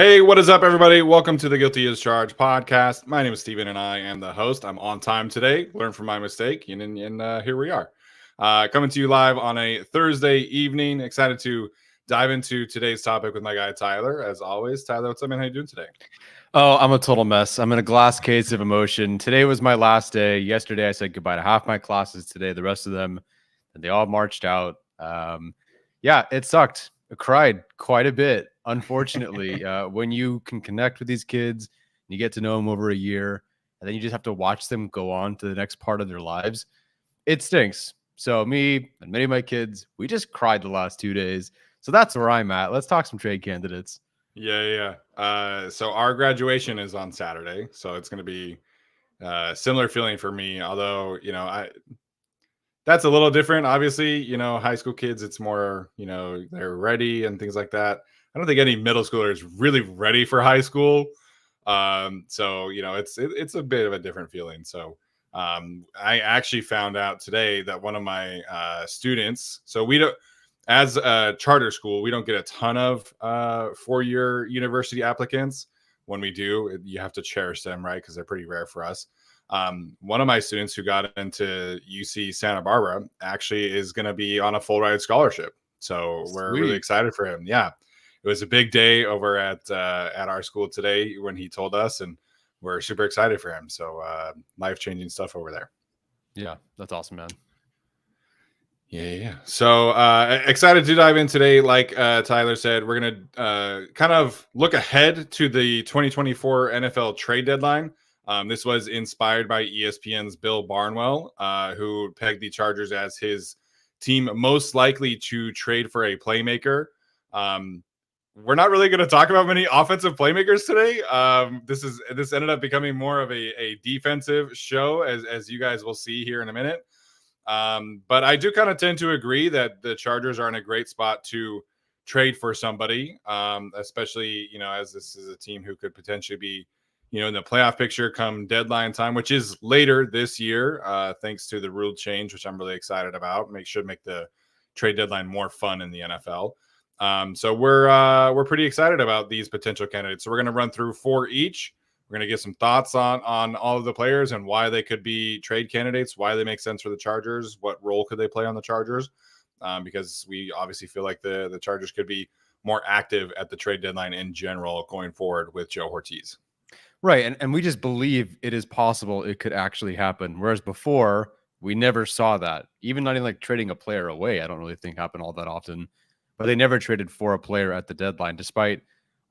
Hey, what is up, everybody? Welcome to the Guilty as Charged podcast. My name is Steven, and I am the host. I'm on time today. Learn from my mistake, and here we are. Coming to you live on a Thursday evening. Excited to dive into today's topic with my guy, Tyler. As always, Tyler, what's up, man? How you doing today? Oh, I'm a total mess. I'm in a glass case of emotion. Today was my last day. Yesterday, I said goodbye to half my classes. Today, the rest of them, and they all marched out. Yeah, it sucked. I cried quite a bit, unfortunately. When you can connect with these kids, you get to know them over a year, and then you just have to watch them go on to the next part of their lives. It stinks. So me and many of my kids, we just cried the last 2 days. So that's where I'm at. Let's talk some trade candidates. Yeah. So our graduation is on Saturday, so it's going to be similar feeling for me. Although, that's a little different. Obviously, high school kids, it's more, they're ready and things like that. I don't think any middle schooler is really ready for high school. So it's a bit of a different feeling. So I actually found out today that one of my students, so we don't, as a charter school, we don't get a ton of 4-year university applicants. When we do, you have to cherish them, right? Because they're pretty rare for us. One of my students who got into UC Santa Barbara actually is going to be on a full ride scholarship. So we're really excited for him. Yeah, it was a big day over at our school today when he told us, and we're super excited for him. So life-changing stuff over there. Yeah, that's awesome, man. Yeah. So excited to dive in today. Like Tyler said, we're going to kind of look ahead to the 2024 NFL trade deadline. This was inspired by ESPN's Bill Barnwell, who pegged the Chargers as his team most likely to trade for a playmaker. We're not really going to talk about many offensive playmakers today. This ended up becoming more of a defensive show, as you guys will see here in a minute. But I do kind of tend to agree that the Chargers are in a great spot to trade for somebody, especially, as this is a team who could potentially be, in the playoff picture come deadline time, which is later this year, thanks to the rule change, which I'm really excited about. Should make the trade deadline more fun in the NFL. So we're pretty excited about these potential candidates. So we're going to run through 4 each. We're going to get some thoughts on all of the players and why they could be trade candidates, why they make sense for the Chargers, what role could they play on the Chargers, because we obviously feel like the Chargers could be more active at the trade deadline in general going forward with Joe Ortiz. Right. And we just believe it is possible it could actually happen. Whereas before, we never saw that. Even not even like trading a player away, I don't really think happened all that often. But they never traded for a player at the deadline, despite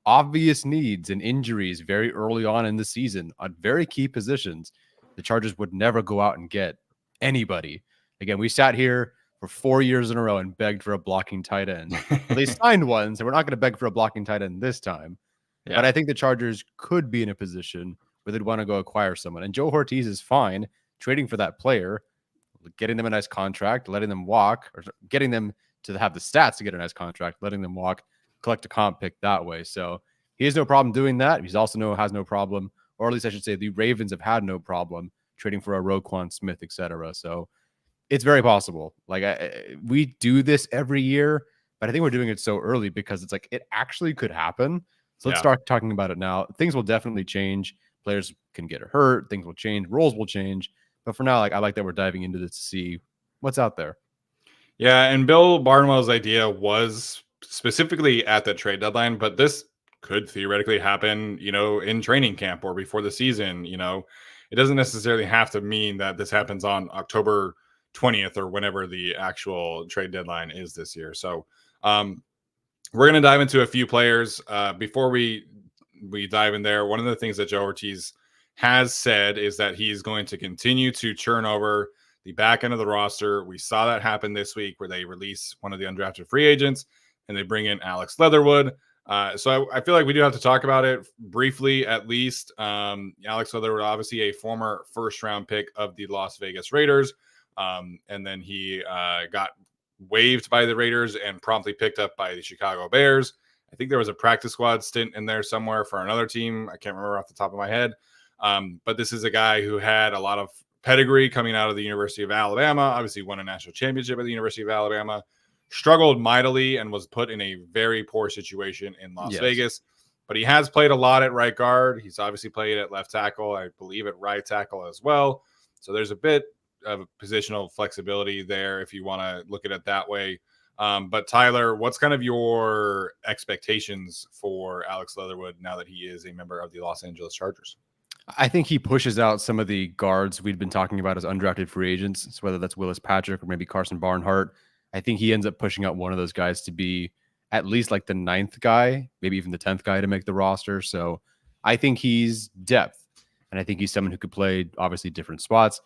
obvious needs and injuries very early on in the season on very key positions. The Chargers would never go out and get anybody. Again, we sat here for 4 years in a row and begged for a blocking tight end. Well, they signed one, so we're not going to beg for a blocking tight end this time. Yeah. But I think the Chargers could be in a position where they'd want to go acquire someone. And Joe Ortiz is fine trading for that player, getting them a nice contract, letting them walk, or getting them to have the stats to get a nice contract, letting them walk, collect a comp pick that way. So he has no problem doing that. He's also has no problem, or at least I should say the Ravens have had no problem trading for a Roquan Smith, etc. So it's very possible. Like we do this every year, but I think we're doing it so early because it's like it actually could happen. So let's start talking about it now. Things will definitely change. Players can get hurt. Things will change. Roles will change. But for now, I like that we're diving into this to see what's out there. Yeah, and Bill Barnwell's idea was specifically at the trade deadline, but this could theoretically happen, in training camp or before the season. It doesn't necessarily have to mean that this happens on October 20th or whenever the actual trade deadline is this year. So we're going to dive into a few players. Before we dive in there, one of the things that Joe Ortiz has said is that he's going to continue to churn over the back end of the roster. We saw that happen this week where they release one of the undrafted free agents and they bring in Alex Leatherwood. So I feel like we do have to talk about it briefly, at least. Alex Leatherwood, obviously a former first-round pick of the Las Vegas Raiders. And then he got waived by the Raiders and promptly picked up by the Chicago Bears. I think there was a practice squad stint in there somewhere for another team. I can't remember off the top of my head. But this is a guy who had a lot of pedigree coming out of the University of Alabama, obviously won a national championship at the University of Alabama, struggled mightily and was put in a very poor situation in Las Vegas. but he has played a lot at right guard. He's obviously played at left tackle, I believe at right tackle as well. So there's a bit of positional flexibility there if you want to look at it that way. But Tyler, what's kind of your expectations for Alex Leatherwood now that he is a member of the Los Angeles Chargers? I think he pushes out some of the guards we'd been talking about as undrafted free agents, so whether that's Willis Patrick or maybe Carson Barnhart. I think he ends up pushing out one of those guys to be at least like the 9th guy, maybe even the 10th guy to make the roster. So I think he's depth, and I think he's someone who could play obviously different spots.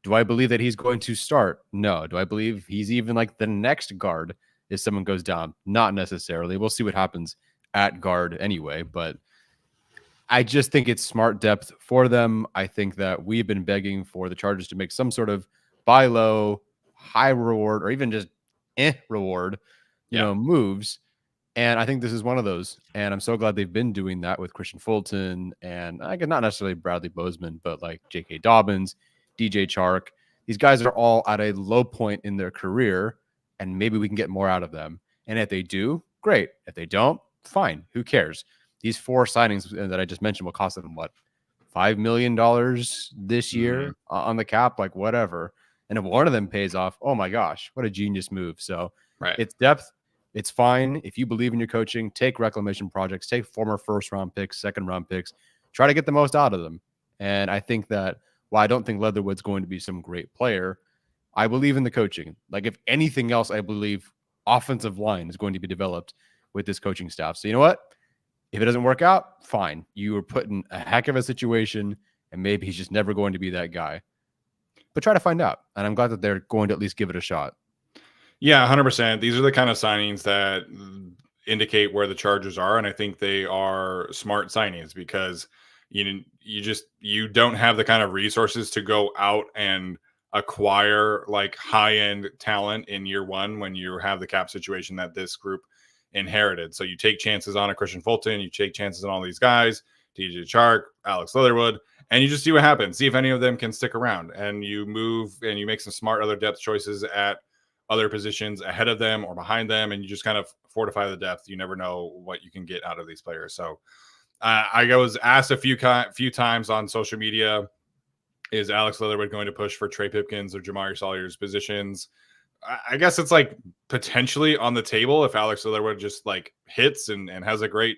Do I believe that he's going to start? No. Do I believe he's even like the next guard if someone goes down? Not necessarily. We'll see what happens at guard anyway, but I just think it's smart depth for them. I think that we've been begging for the Chargers to make some sort of buy low, high reward, or even just reward, moves. And I think this is one of those. And I'm so glad they've been doing that with Christian Fulton and I guess not necessarily Bradley Bozeman, but like J.K. Dobbins, DJ Chark. These guys are all at a low point in their career, and maybe we can get more out of them. And if they do, great. If they don't, fine. Who cares? These 4 signings that I just mentioned will cost them what, $5 million this year on the cap, like whatever. And if one of them pays off, oh my gosh, what a genius move. So It's depth. It's fine. If you believe in your coaching, take reclamation projects, take former 1st-round picks, 2nd-round picks, try to get the most out of them. And I think that while I don't think Leatherwood's going to be some great player, I believe in the coaching. Like if anything else, I believe offensive line is going to be developed with this coaching staff. So you know what? If it doesn't work out, fine. You were put in a heck of a situation, and maybe he's just never going to be that guy. But try to find out. And I'm glad that they're going to at least give it a shot. Yeah, 100%. These are the kind of signings that indicate where the Chargers are, and I think they are smart signings because you don't have the kind of resources to go out and acquire like high-end talent in year one when you have the cap situation that this group inherited. So you take chances on a Christian Fulton, you take chances on all these guys, DJ Chark, Alex Leatherwood, and you just see what happens. See if any of them can stick around, and you move and you make some smart other depth choices at other positions ahead of them or behind them, and you just kind of fortify the depth. You never know what you can get out of these players. So I was asked a few times on social media, is Alex Leatherwood going to push for Trey Pipkins or Jamari Sawyer's positions? I guess it's like potentially on the table if Alex Leatherwood just like hits and has a great,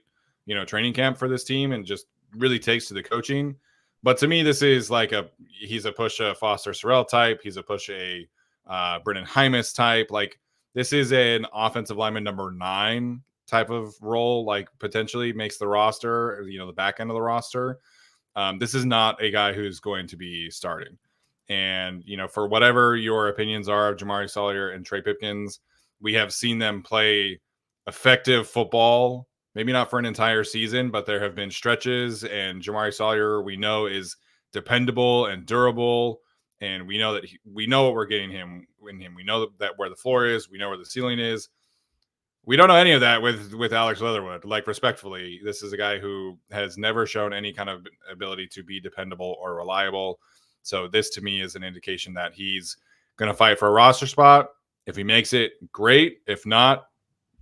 training camp for this team and just really takes to the coaching. But to me, this is like he's a push a Foster Sorrell type. He's a push a Brennan Hymus type. Like this is an offensive lineman number 9 type of role, like potentially makes the roster, the back end of the roster. This is not a guy who's going to be starting. And, for whatever your opinions are of Jamari Sawyer and Trey Pipkins, we have seen them play effective football, maybe not for an entire season, but there have been stretches. And Jamari Sawyer, we know, is dependable and durable. And we know that we know what we're getting in him. We know that where the floor is. We know where the ceiling is. We don't know any of that with Alex Leatherwood. Like, respectfully, this is a guy who has never shown any kind of ability to be dependable or reliable. So this to me is an indication that he's going to fight for a roster spot. If he makes it, great. If not,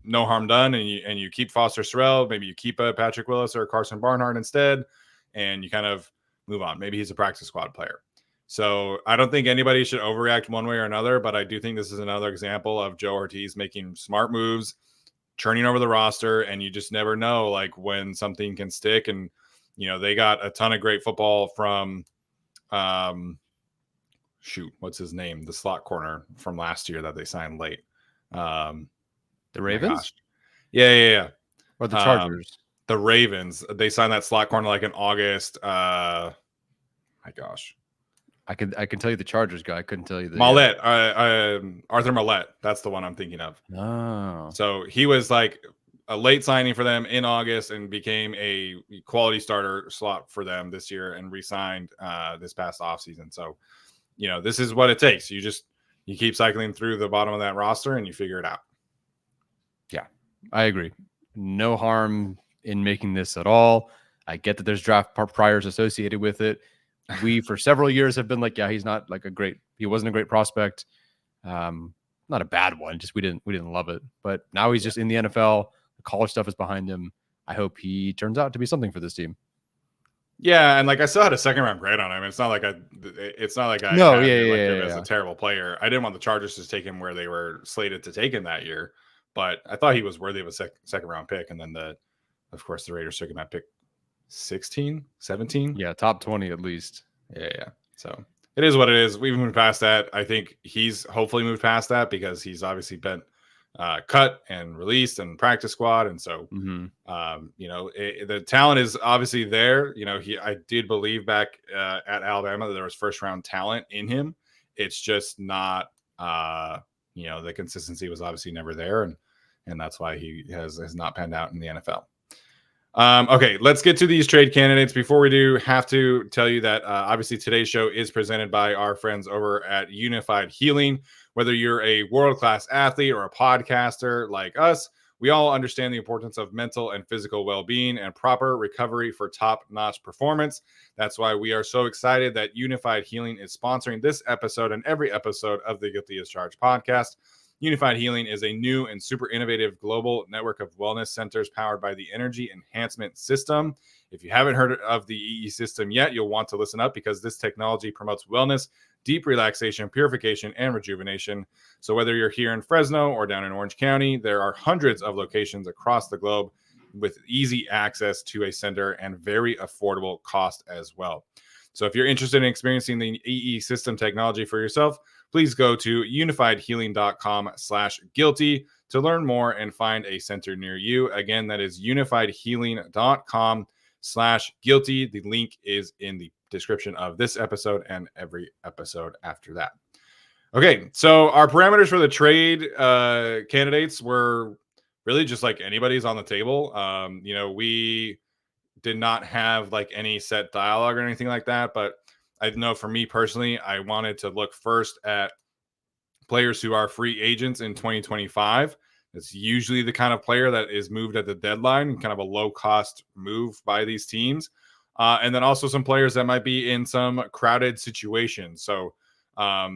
no harm done. And you keep Foster Sorrell. Maybe you keep a Patrick Willis or Carson Barnhart instead, and you kind of move on. Maybe he's a practice squad player. So I don't think anybody should overreact one way or another, but I do think this is another example of Joe Ortiz making smart moves, churning over the roster, and you just never know like when something can stick. And they got a ton of great football from what's his name? The slot corner from last year that they signed late. The Ravens? Yeah. Or the Chargers? The Ravens. They signed that slot corner like in August. My gosh. I can tell you the Chargers guy. I couldn't tell you the Mollett. Arthur Mollett. That's the one I'm thinking of. Oh. So he was like a late signing for them in August and became a quality starter slot for them this year and re-signed this past offseason. So, this is what it takes. You keep cycling through the bottom of that roster and you figure it out. Yeah, I agree. No harm in making this at all. I get that there's draft priors associated with it. We, for several years, have been like, yeah, he's not like he wasn't a great prospect. Not a bad one. Just we didn't love it. But now he's just in the NFL. The college stuff is behind him. I hope he turns out to be something for this team. Yeah, and like I still had a second round grade on him. It's not like I No, had like him yeah, as a terrible player. I didn't want the Chargers to take him where they were slated to take him that year, but I thought he was worthy of a second round pick. And then of course, the Raiders took him at pick 16, 17. Yeah, top 20 at least. Yeah. So it is what it is. We've moved past that. I think he's hopefully moved past that because he's obviously been cut and released and practice squad. And so, the talent is obviously there. I did believe back at Alabama that there was first round talent in him. It's just not, the consistency was obviously never there. And that's why he has not panned out in the NFL. Okay, let's get to these trade candidates. Before we do, have to tell you that obviously today's show is presented by our friends over at Unified Healing. Whether you're a world-class athlete or a podcaster like us, we all understand the importance of mental and physical well-being and proper recovery for top-notch performance. That's why we are so excited that Unified Healing is sponsoring this episode and every episode of the Guilty as Charged podcast. Unified Healing is a new and super innovative global network of wellness centers powered by the Energy Enhancement System. If you haven't heard of the EE system yet, you'll want to listen up because this technology promotes wellness, deep relaxation, purification, and rejuvenation. So whether you're here in Fresno or down in Orange County, there are hundreds of locations across the globe with easy access to a center and very affordable cost as well. So if you're interested in experiencing the EE system technology for yourself, please go to unifiedhealing.com/guilty to learn more and find a center near you. Again, that is unifiedhealing.com/guilty. The link is in the description of this episode and every episode after that. Okay, so our parameters for the trade candidates were really just like anybody's on the table. We did not have like any set dialogue or anything like that, but I know for me personally, I wanted to look first at players who are free agents in 2025. It's usually the kind of player that is moved at the deadline, kind of a low cost move by these teams. And then also some players that might be in some crowded situations. So, I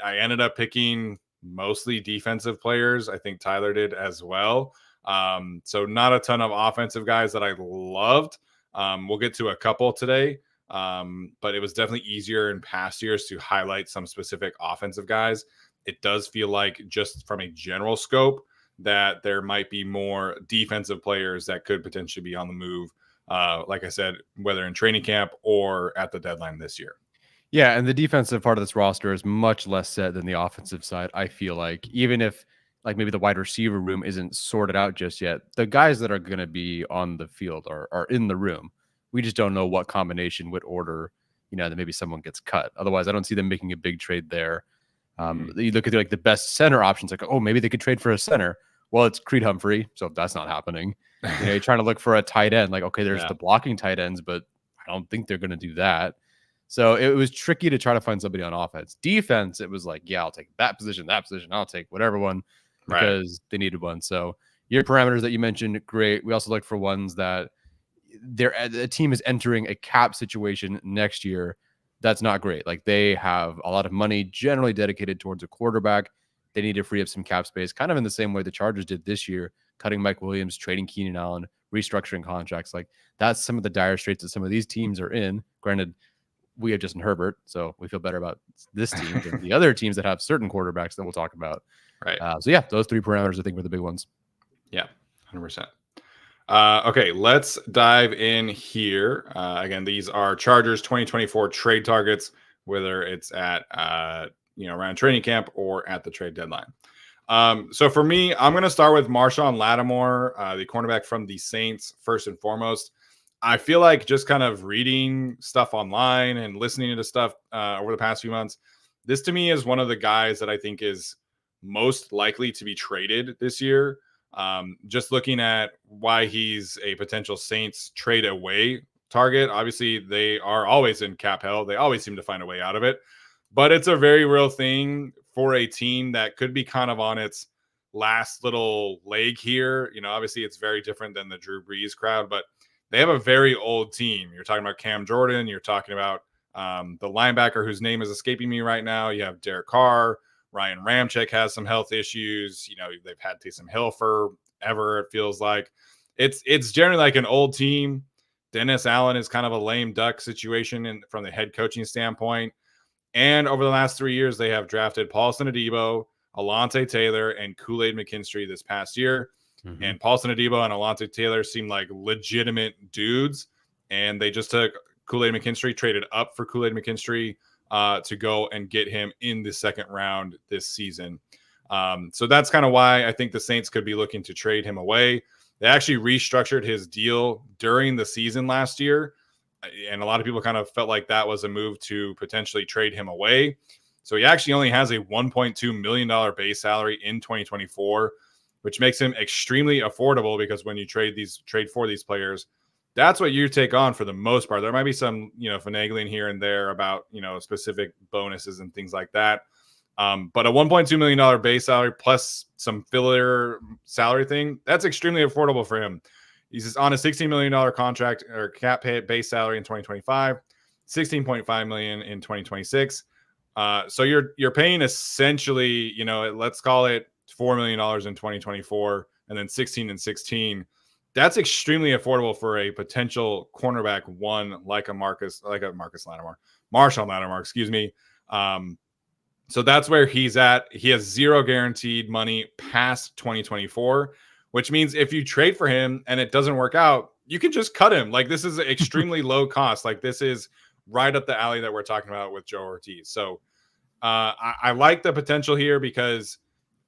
ended up picking mostly defensive players. I think Tyler did as well. So not a ton of offensive guys that I loved. We'll get to a couple today. But it was definitely easier in past years to highlight some specific offensive guys. It does feel like just from a general scope that there might be more defensive players that could potentially be on the move. Like I said, whether in training camp or at the deadline this year. Yeah, and the defensive part of this roster is much less set than the offensive side. I feel like even if like maybe the wide receiver room isn't sorted out just yet, the guys that are going to be on the field are in the room. We just don't know what combination would order, that maybe someone gets cut. Otherwise, I don't see them making a big trade there. You look at like the best center options, like, oh, maybe they could trade for a center. Well, it's Creed Humphrey, so that's not happening. You're trying to look for a tight end. Like, okay, there's the blocking tight ends, but I don't think they're going to do that. So it was tricky to try to find somebody on offense. Defense, it was like, yeah, I'll take that position. I'll take whatever one because they needed one. So your parameters that you mentioned, great. We also looked for ones that the team is entering a cap situation next year. That's not great. Like they have a lot of money generally dedicated towards a quarterback. They need to free up some cap space, kind of in the same way the Chargers did this year, cutting Mike Williams, trading Keenan Allen, restructuring contracts. Like that's some of the dire straits that some of these teams are in. Granted, we have Justin Herbert, so we feel better about this team than the other teams that have certain quarterbacks that we'll talk about. Right. So yeah, those three parameters I think were the big ones. Yeah, 100%. Okay, let's dive in here. Again, these are Chargers 2024 trade targets, whether it's at around training camp or at the trade deadline. So for me, I'm going to start with Marshawn Lattimore, the cornerback from the Saints, first and foremost. I feel like just kind of reading stuff online and listening to stuff over the past few months, this to me is one of the guys that I think is most likely to be traded this year. Just looking at why he's a potential Saints trade away target. Obviously, they are always in cap hell. They always seem to find a way out of it. But it's a very real thing for a team that could be kind of on its last little leg here. Obviously, it's very different than the Drew Brees crowd, but they have a very old team. You're talking about Cam Jordan. You're talking about the linebacker whose name is escaping me right now. You have Derek Carr. Ryan Ramczyk has some health issues. They've had Taysom Hill forever, it feels like. it's generally like an old team. Dennis Allen is kind of a lame duck situation from the head coaching standpoint. And over the last 3 years, they have drafted Paulson Adebo, Alontae Taylor, and Kool-Aid McKinstry this past year. Mm-hmm. And Paulson Adebo and Alontae Taylor seem like legitimate dudes. And they just took Kool-Aid McKinstry, traded up for Kool-Aid McKinstry to go and get him in the second round this season. So that's kind of why I think the Saints could be looking to trade him away. They actually restructured his deal during the season last year. And a lot of people kind of felt like that was a move to potentially trade him away. So he actually only has a $1.2 million base salary in 2024, which makes him extremely affordable because when you trade for these players, that's what you take on for the most part. There might be some, finagling here and there about, specific bonuses and things like that. But a $1.2 million base salary plus some filler salary thing, that's extremely affordable for him. He's on a $16 million contract or cap hit base salary in 2025, $16.5 million in 2026. So you're paying essentially, let's call it $4 million in 2024 and then 16 and 16. That's extremely affordable for a potential cornerback one like a Marshall Lattimore, excuse me. So that's where he's at. He has zero guaranteed money past 2024, which means if you trade for him and it doesn't work out, you can just cut him. Like, this is extremely low cost. Like, this is right up the alley that we're talking about with Joe Ortiz. So I like the potential here because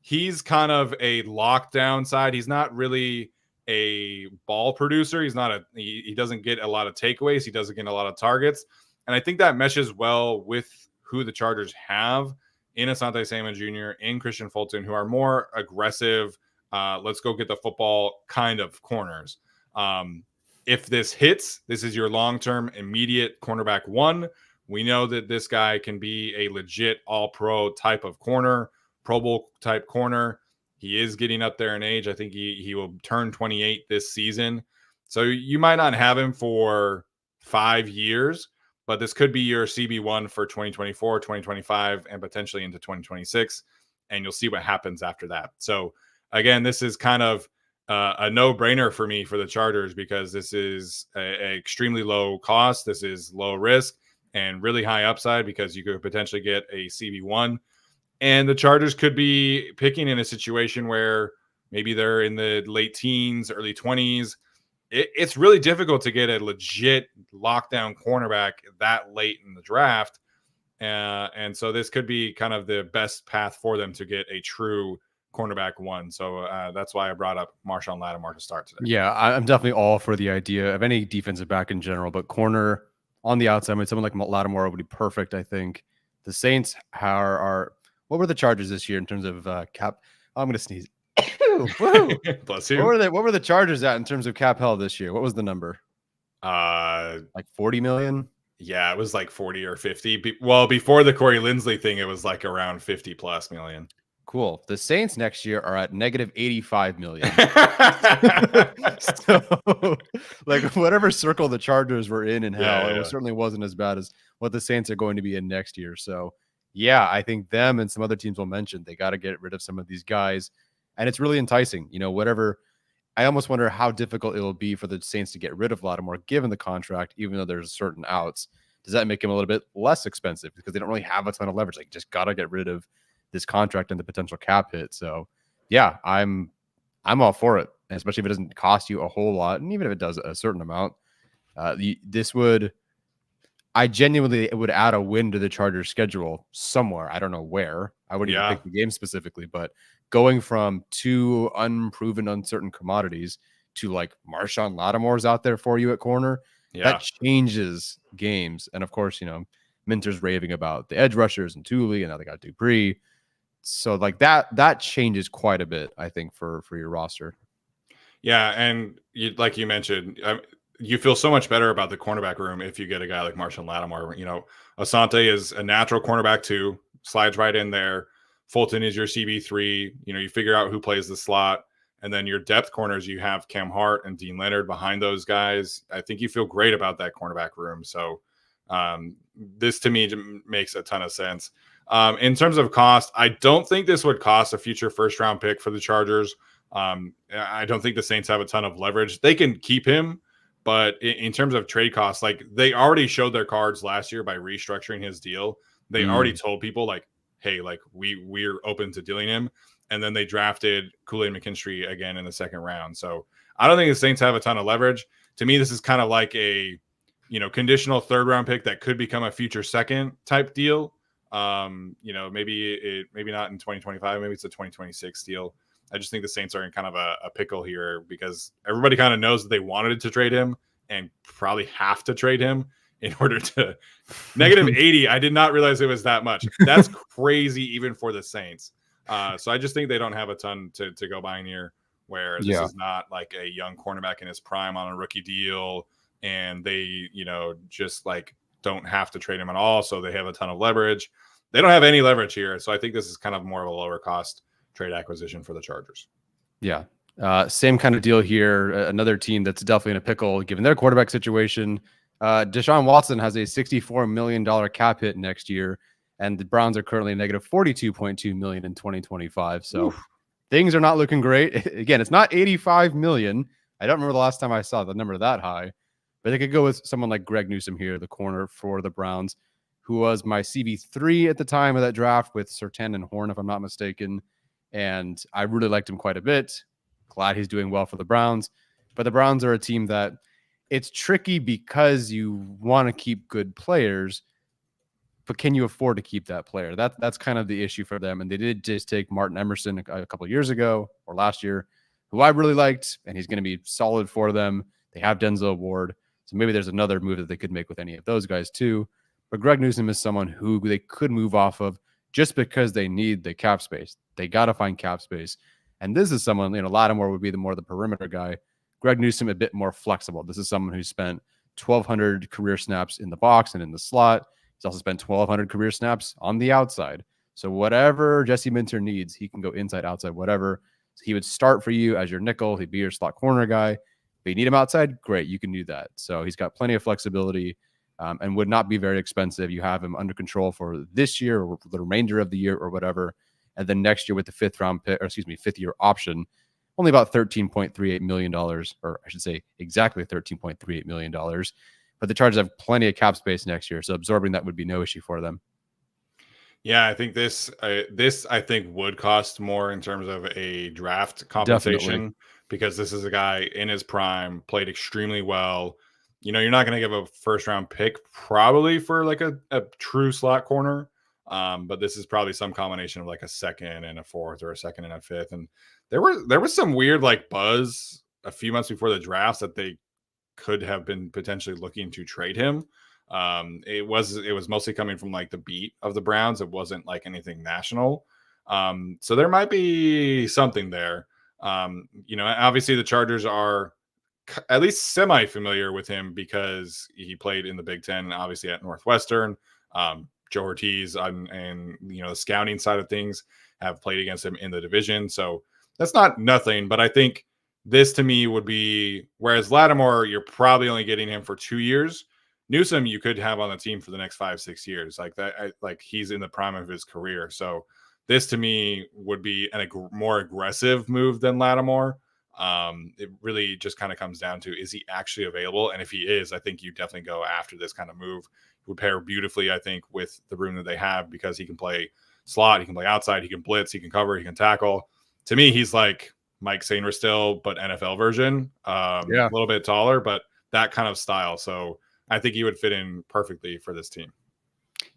he's kind of a lockdown side. He's not really a ball producer. He doesn't get a lot of takeaways. He doesn't get a lot of targets. And I think that meshes well with who the Chargers have in Asante Samuel Jr., in Christian Fulton, who are more aggressive, let's go get the football kind of corners. If this hits, this is your long-term immediate cornerback one. We know that this guy can be a legit all-pro type of corner, Pro Bowl type corner. He is getting up there in age. I think he will turn 28 this season. So you might not have him for 5 years, but this could be your CB1 for 2024, 2025, and potentially into 2026. And you'll see what happens after that. So again, this is kind of a no-brainer for me for the Chargers because this is a extremely low cost. This is low risk and really high upside because you could potentially get a CB1. And the Chargers could be picking in a situation where maybe they're in the late teens, early 20s. It's really difficult to get a legit lockdown cornerback that late in the draft. And so this could be kind of the best path for them to get a true cornerback one. So that's why I brought up Marshall Lattimore to start today. Yeah, I'm definitely all for the idea of any defensive back in general, but corner on the outside, I mean, someone like Lattimore would be perfect, I think. The Saints are what were the Chargers this year in terms of cap? I'm going to sneeze. Bless you. What were the Chargers at in terms of cap held this year? What was the number? Like 40 million? Yeah, it was like 40 or 50. Well, before the Corey Linsley thing, it was like around 50 plus million. Cool. The Saints next year are at negative 85 million. So, like, whatever circle the Chargers were in hell, it certainly wasn't as bad as what the Saints are going to be in next year. So, yeah, I think them and some other teams will mention they got to get rid of some of these guys. And it's really enticing. I almost wonder how difficult it will be for the Saints to get rid of Lattimore given the contract, even though there's certain outs. Does that make him a little bit less expensive because they don't really have a ton of leverage? Like, just got to get rid of this contract and the potential cap hit. So, yeah, I'm all for it, especially if it doesn't cost you a whole lot. And even if it does a certain amount, I genuinely would add a win to the Chargers schedule somewhere. I don't know where. I wouldn't even pick the game specifically, but going from two unproven, uncertain commodities to like Marshawn Lattimore's out there for you at corner, that changes games. And of course, Minter's raving about the edge rushers and Thule, and now they got Dupree. So like that changes quite a bit, I think, for your roster. Yeah, and like you mentioned, you feel so much better about the cornerback room if you get a guy like Marshall Lattimore. Asante is a natural cornerback too, slides right in there. Fulton is your CB3. You figure out who plays the slot. And then your depth corners, you have Cam Hart and Dean Leonard behind those guys. I think you feel great about that cornerback room. So this to me makes a ton of sense. In terms of cost, I don't think this would cost a future first-round pick for the Chargers. I don't think the Saints have a ton of leverage. They can keep him, but in terms of trade costs, like they already showed their cards last year by restructuring his deal. They already told people like, hey, like we're open to dealing him. And then they drafted Kool-Aid McKinstry again in the second round. So I don't think the Saints have a ton of leverage. To me, this is kind of like a, conditional third round pick that could become a future second type deal. Maybe not in 2025, maybe it's a 2026 deal. I just think the Saints are in kind of a pickle here because everybody kind of knows that they wanted to trade him and probably have to trade him in order to negative 80. I did not realize it was that much. That's crazy even for the Saints. So I just think they don't have a ton to go buying here, where this is not like a young cornerback in his prime on a rookie deal. And they, just like don't have to trade him at all. So they have a ton of leverage. They don't have any leverage here. So I think this is kind of more of a lower cost trade acquisition for the Chargers. Yeah. Same kind of deal here. Another team that's definitely in a pickle given their quarterback situation. Deshaun Watson has a $64 million cap hit next year, and the Browns are currently negative $42.2 million in 2025. So things are not looking great. Again, it's not $85 million. I don't remember the last time I saw the number that high, but they could go with someone like Greg Newsome here, the corner for the Browns, who was my CB3 at the time of that draft with Surtain and Horn, if I'm not mistaken. And I really liked him quite a bit. Glad he's doing well for the Browns. But the Browns are a team that it's tricky because you want to keep good players, but can you afford to keep that player? That's kind of the issue for them. And they did just take Martin Emerson a couple of years ago or last year, who I really liked, and he's going to be solid for them. They have Denzel Ward. So maybe there's another move that they could make with any of those guys too. But Greg Newsome is someone who they could move off of just because they need the cap space. They got to find cap space. And this is someone, Lattimore would be the perimeter guy. Greg Newsome, a bit more flexible. This is someone who spent 1,200 career snaps in the box and in the slot. He's also spent 1,200 career snaps on the outside. So whatever Jesse Minter needs, he can go inside, outside, whatever. So he would start for you as your nickel. He'd be your slot corner guy. If you need him outside, great, you can do that. So he's got plenty of flexibility and would not be very expensive. You have him under control for this year or for the remainder of the year or whatever. And then next year with the fifth year option, only about $13.38 million, or I should say exactly $13.38 million. But the Chargers have plenty of cap space next year, so absorbing that would be no issue for them. Yeah, I think this I think would cost more in terms of a draft compensation. Definitely. Because this is a guy in his prime, played extremely well. You're not going to give a first round pick probably for like a true slot corner. But this is probably some combination of like a second and a fourth or a second and a fifth. And there was some weird like buzz a few months before the drafts that they could have been potentially looking to trade him. It was mostly coming from like the beat of the Browns. It wasn't like anything national. So there might be something there. Obviously the Chargers are at least semi-familiar with him because he played in the Big Ten and obviously at Northwestern. Joe Ortiz and the scouting side of things have played against him in the division. So that's not nothing, but I think this to me would be, whereas Lattimore, you're probably only getting him for 2 years. Newsome, you could have on the team for the next 5-6 years. Like that, like he's in the prime of his career. So this to me would be a more aggressive move than Lattimore. It really just kind of comes down to, is he actually available? And if he is, I think you definitely go after this kind of move. It would pair beautifully, I think, with the room that they have, because he can play slot, he can play outside, he can blitz, he can cover, he can tackle. To me, he's like Mike Sainristil, but NFL version. A little bit taller, but that kind of style. So I think he would fit in perfectly for this team.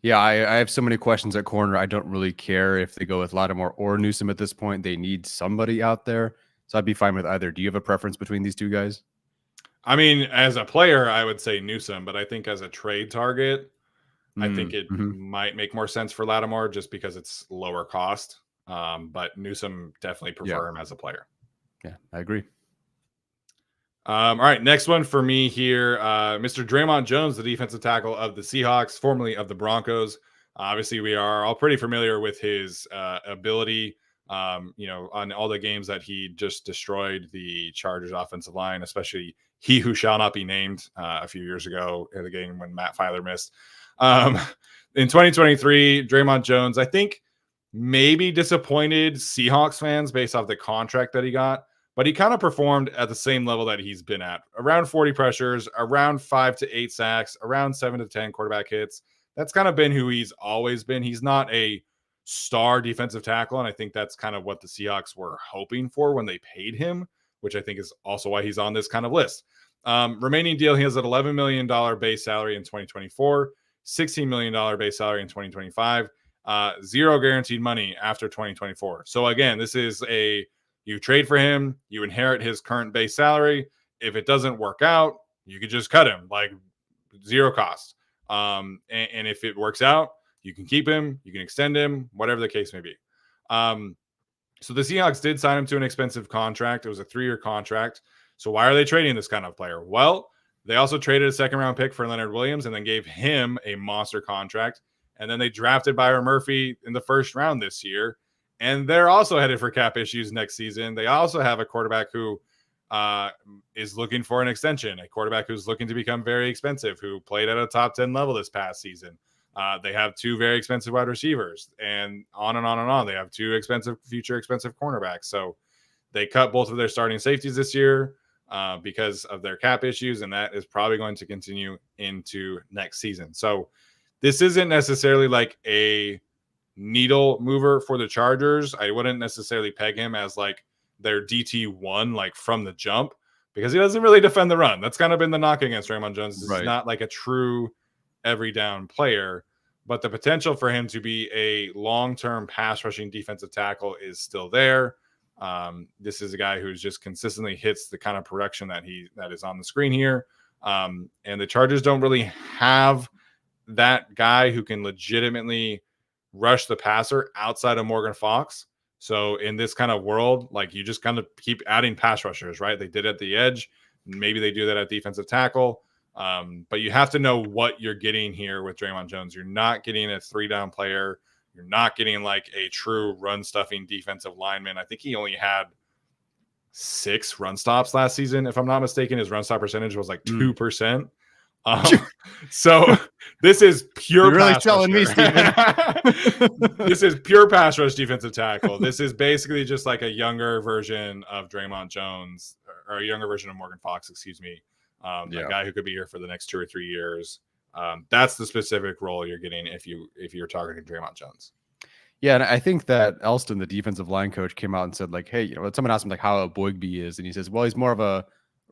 Yeah, I have so many questions at corner. I don't really care if they go with Lattimore or Newsome at this point. They need somebody out there. So I'd be fine with either. Do you have a preference between these two guys? I mean, as a player, I would say Newsome, but I think as a trade target, I think it might make more sense for Lattimore just because it's lower cost. But Newsome definitely prefer him as a player. Yeah, I agree. All right, next one for me here. Mr. Draymond Jones, the defensive tackle of the Seahawks, formerly of the Broncos. Obviously, we are all pretty familiar with his ability. On all the games that he just destroyed the Chargers offensive line, especially he who shall not be named a few years ago in the game when Matt Filer missed. In 2023, Draymond Jones, I think maybe disappointed Seahawks fans based off the contract that he got, but he kind of performed at the same level that he's been at, around 40 pressures, around 5 to 8 sacks, around 7 to 10 quarterback hits. That's kind of been who he's always been. He's not a star defensive tackle, and I think that's kind of what the Seahawks were hoping for when they paid him, which I think is also why he's on this kind of list. Remaining deal, he has an $11 million base salary in 2024, $16 million base salary in 2025, zero guaranteed money after 2024. So again, this is you trade for him, you inherit his current base salary. If it doesn't work out, you could just cut him, like zero cost. And if it works out, you can keep him, you can extend him, whatever the case may be. So the Seahawks did sign him to an expensive contract. It was a 3-year contract. So why are they trading this kind of player? Well, they also traded a second-round pick for Leonard Williams and then gave him a monster contract. And then they drafted Byron Murphy in the first round this year. And they're also headed for cap issues next season. They also have a quarterback who is looking for an extension, a quarterback who's looking to become very expensive, who played at a top 10 level this past season. They have 2 very expensive wide receivers, and on and on and on. They have 2 future expensive cornerbacks. So they cut both of their starting safeties this year because of their cap issues, and that is probably going to continue into next season. So this isn't necessarily like a needle mover for the Chargers. I wouldn't necessarily peg him as like their DT1, like from the jump, because he doesn't really defend the run. That's kind of been the knock against Draymond Jones. He's not like a true every down player, but the potential for him to be a long-term pass rushing defensive tackle is still there. This is a guy who's just consistently hits the kind of production that is on the screen here. And the Chargers don't really have that guy who can legitimately rush the passer outside of Morgan Fox. So in this kind of world, like, you just kind of keep adding pass rushers, right? They did at the edge. Maybe they do that at defensive tackle. But you have to know what you're getting here with Draymond Jones. You're not getting a 3-down player. You're not getting like a true run stuffing defensive lineman. I think he only had 6 run stops last season, if I'm not mistaken. His run stop percentage was like 2%. So this is pure. You're really selling me, Steven. This is pure pass rush defensive tackle. This is basically just like a younger version of Draymond Jones, or a younger version of Morgan Fox, excuse me. A guy who could be here for the next 2 or 3 years. That's the specific role you're getting if you're targeting Draymond Jones. Yeah, and I think that Elston, the defensive line coach, came out and said, like, hey, someone asked him like how Boygby is, and he says, well, he's more of a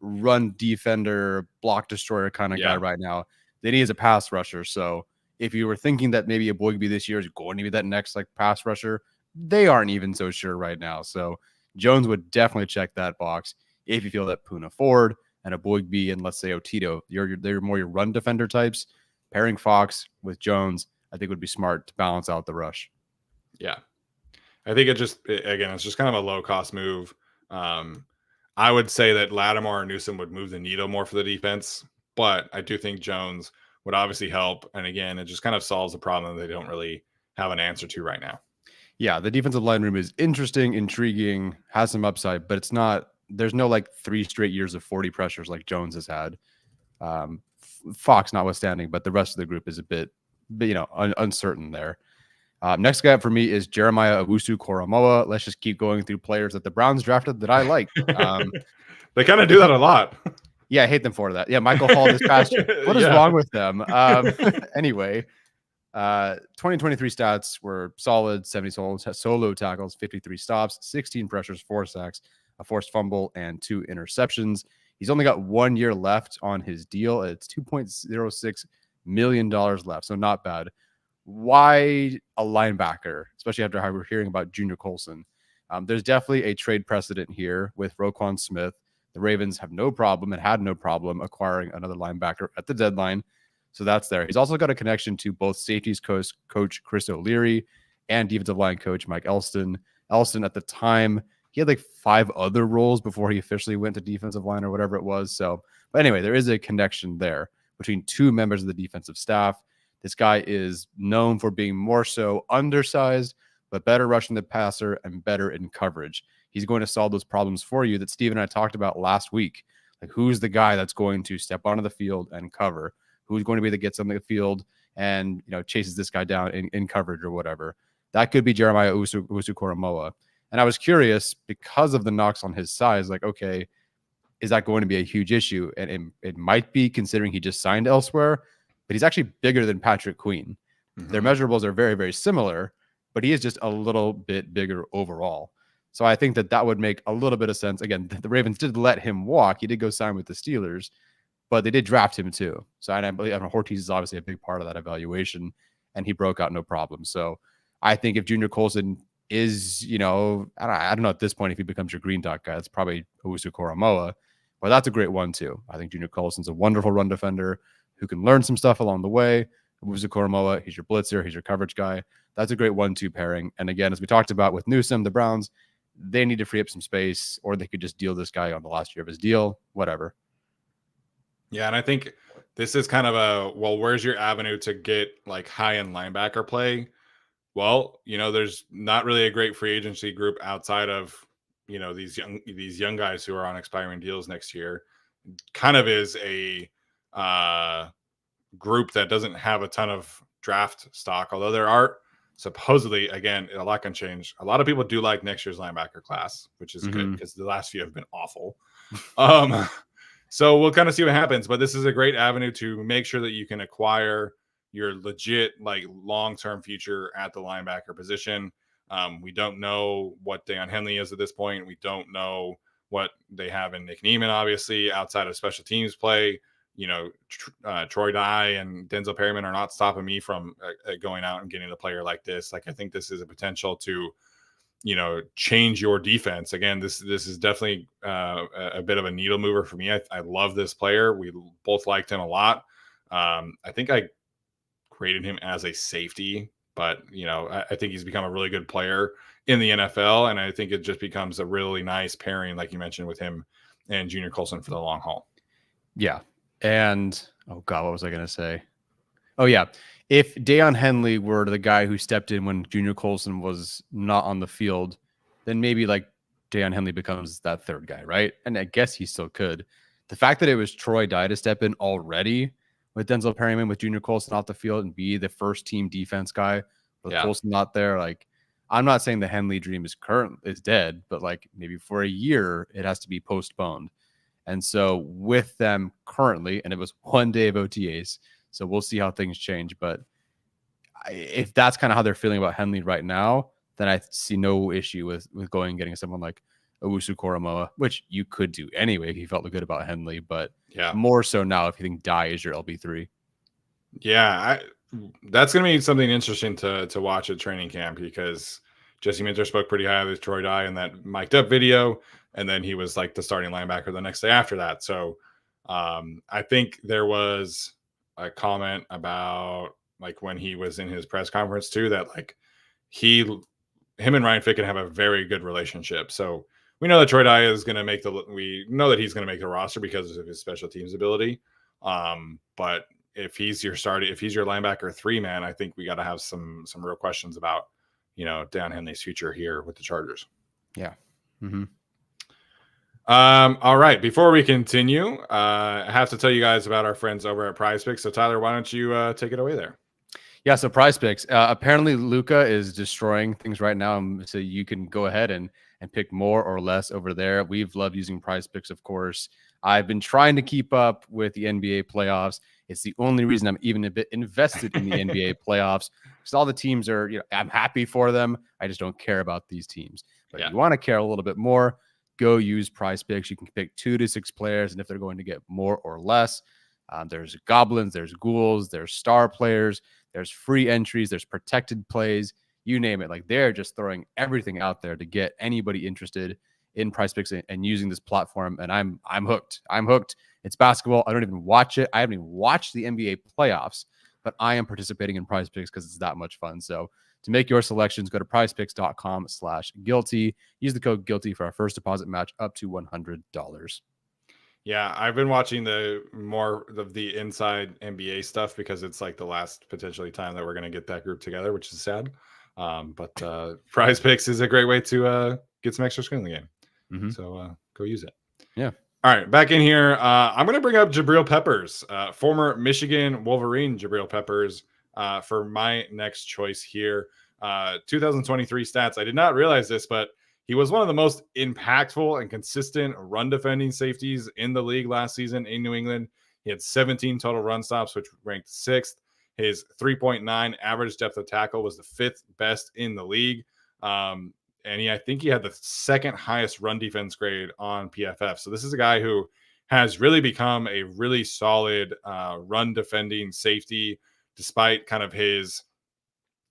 run defender, block destroyer kind of guy right now. Then he is a pass rusher. So if you were thinking that maybe a Boygby this year is going to be that next like pass rusher, they aren't even so sure right now. So Jones would definitely check that box if you feel that Poona Ford and a Boygby and let's say Otito, they're more your run defender types. Pairing Fox with Jones, I think would be smart to balance out the rush. Yeah, I think it's just kind of a low cost move. I would say that Lattimore or Newsome would move the needle more for the defense, but I do think Jones would obviously help. And again, it just kind of solves the problem that they don't really have an answer to right now. Yeah, the defensive line room is interesting, intriguing, has some upside, but it's not. There's no like 3 straight years of 40 pressures like Jones has had. Fox notwithstanding, but the rest of the group is a bit uncertain there. Next guy up for me is Jeremiah Owusu-Koramoah. Let's just keep going through players that the Browns drafted that I like. They kind of do that a lot. Yeah, I hate them for that. Yeah, Michael Hall this past year. What is wrong with them? Anyway, 2023 stats were solid: 70 solo tackles, 53 stops, 16 pressures, 4 sacks, a forced fumble, and 2 interceptions. He's only got 1 year left on his deal. It's $2.06 million left, so not bad. Why a linebacker, especially after how we're hearing about Junior Colson? There's definitely a trade precedent here with Roquan Smith. The Ravens have no problem and had no problem acquiring another linebacker at the deadline. So that's there. He's also got a connection to both safeties coach Chris O'Leary and defensive line coach Mike Elston. Elston at the time, he had like 5 other roles before he officially went to defensive line or whatever it was. So, but anyway, there is a connection there between 2 members of the defensive staff. This guy is known for being more so undersized, but better rushing the passer and better in coverage. He's going to solve those problems for you that Steve and I talked about last week. Like, who's the guy that's going to step onto the field and cover? Who's going to be the gets on the field and chases this guy down in coverage or whatever? that could be Jeremiah Owusu-Koramoah. And I was curious because of the knocks on his size, like, okay, is that going to be a huge issue? And it might be, considering he just signed elsewhere, but he's actually bigger than Patrick Queen. Their measurables are very, very similar, but he is just a little bit bigger overall. So I think that would make a little bit of sense. Again, the Ravens did let him walk. He did go sign with the Steelers, but they did draft him too. So I believe Hortiz is obviously a big part of that evaluation, and he broke out no problem. So I think if Junior Colson is, I don't know at this point if he becomes your green dot guy, it's probably Owusu-Koramoah, but that's a great one too. I think Junior Colson's a wonderful run defender who can learn some stuff along the way. Owusu-Koramoah, he's your blitzer, he's your coverage guy. That's a great 1-2 pairing. And again, as we talked about with Newsome, the Browns, they need to free up some space, or they could just deal this guy on the last year of his deal, whatever. Yeah, and I think this is kind of where's your avenue to get like high-end linebacker play? Well, there's not really a great free agency group outside of, these young guys who are on expiring deals next year. Kind of is a group that doesn't have a ton of draft stock, although there are supposedly, again, a lot can change. A lot of people do like next year's linebacker class, which is good because the last few have been awful. So we'll kind of see what happens, but this is a great avenue to make sure that you can acquire your legit, like, long-term future at the linebacker position. We don't know what Deion Henley is at this point. We don't know what they have in Nick Neiman, obviously, outside of special teams play. Troy Dye and Denzel Perryman are not stopping me from going out and getting a player like this. Like, I think this is a potential to, change your defense. Again, this is definitely a bit of a needle mover for me. I love this player. We both liked him a lot. I think I graded him as a safety, but I think he's become a really good player in the NFL, and I think it just becomes a really nice pairing, like you mentioned, with him and Junior Colson for the long haul. Yeah. And oh god, what was I going to say? Oh yeah, if Deion Henley were the guy who stepped in when Junior Colson was not on the field, then maybe like Deion Henley becomes that third guy, right? And I guess he still could. The fact that it was Troy Dye to step in already with Denzel Perryman, with Junior Colson off the field, and be the first team defense guy with Colson not there, like, I'm not saying the Henley dream is dead, but like maybe for a year it has to be postponed. And so with them currently, and it was 1 day of OTAs, so we'll see how things change. But if that's kind of how they're feeling about Henley right now, then I see no issue with going and getting someone like Owusu-Koramoah, which you could do anyway if you felt good about Henley. But more so now if you think Dye is your LB3. Yeah, that's going to be something interesting to watch at training camp, because Jesse Minter spoke pretty highly of Troy Dye in that mic'd up video, and then he was like the starting linebacker the next day after that. So I think there was a comment about, like, when he was in his press conference too, that like him and Ryan Ficken have a very good relationship. So we know that Troy Dye is going to we know that he's going to make the roster because of his special teams ability. But if he's your linebacker 3 man, I think we got to have some real questions about, Deion Henley's future here with the Chargers. Yeah. Mm-hmm. All right. Before we continue, I have to tell you guys about our friends over at Prize Picks. So Tyler, why don't you take it away there? Yeah. So Prize Picks, apparently Luca is destroying things right now. So you can go ahead and pick more or less over there. We've loved using Prize Picks, of course. I've been trying to keep up with the NBA playoffs. It's the only reason I'm even a bit invested in the NBA playoffs, because all the teams are, I'm happy for them. I just don't care about these teams. But if you want to care a little bit more, go use Prize Picks. You can pick 2 to 6 players, and if they're going to get more or less, there's goblins, there's ghouls, there's star players, there's free entries, there's protected plays, you name it. Like, they're just throwing everything out there to get anybody interested in Prize Picks and using this platform. And I'm hooked. I'm hooked. It's basketball. I don't even watch it. I haven't even watched the NBA playoffs, but I am participating in Prize Picks because it's that much fun. So to make your selections, go to prizepicks.com/guilty. Use the code guilty for our first deposit match up to $100. Yeah, I've been watching more of the inside NBA stuff because it's like the last potentially time that we're going to get that group together, which is sad. But Prize Picks is a great way to get some extra skin in the game. Mm-hmm. So go use it. Yeah. All right, back in here. I'm going to bring up Jabril Peppers, former Michigan Wolverine Jabril Peppers, for my next choice here. 2023 stats. I did not realize this, but he was one of the most impactful and consistent run defending safeties in the league last season in New England. He had 17 total run stops, which ranked sixth. His 3.9 average depth of tackle was the fifth best in the league. And I think he had the second highest run defense grade on PFF. So this is a guy who has really become a really solid run defending safety, despite kind of his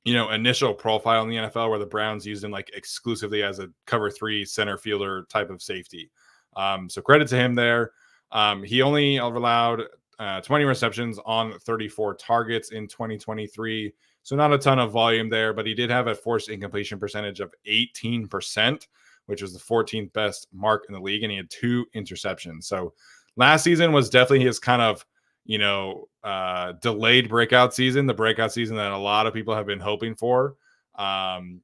initial profile in the NFL where the Browns used him like exclusively as a cover 3 center fielder type of safety. So credit to him there. He only allowed 20 receptions on 34 targets in 2023. So not a ton of volume there, but he did have a forced incompletion percentage of 18%, which was the 14th best mark in the league. And he had 2 interceptions. So last season was definitely his kind of, delayed breakout season, the breakout season that a lot of people have been hoping for. And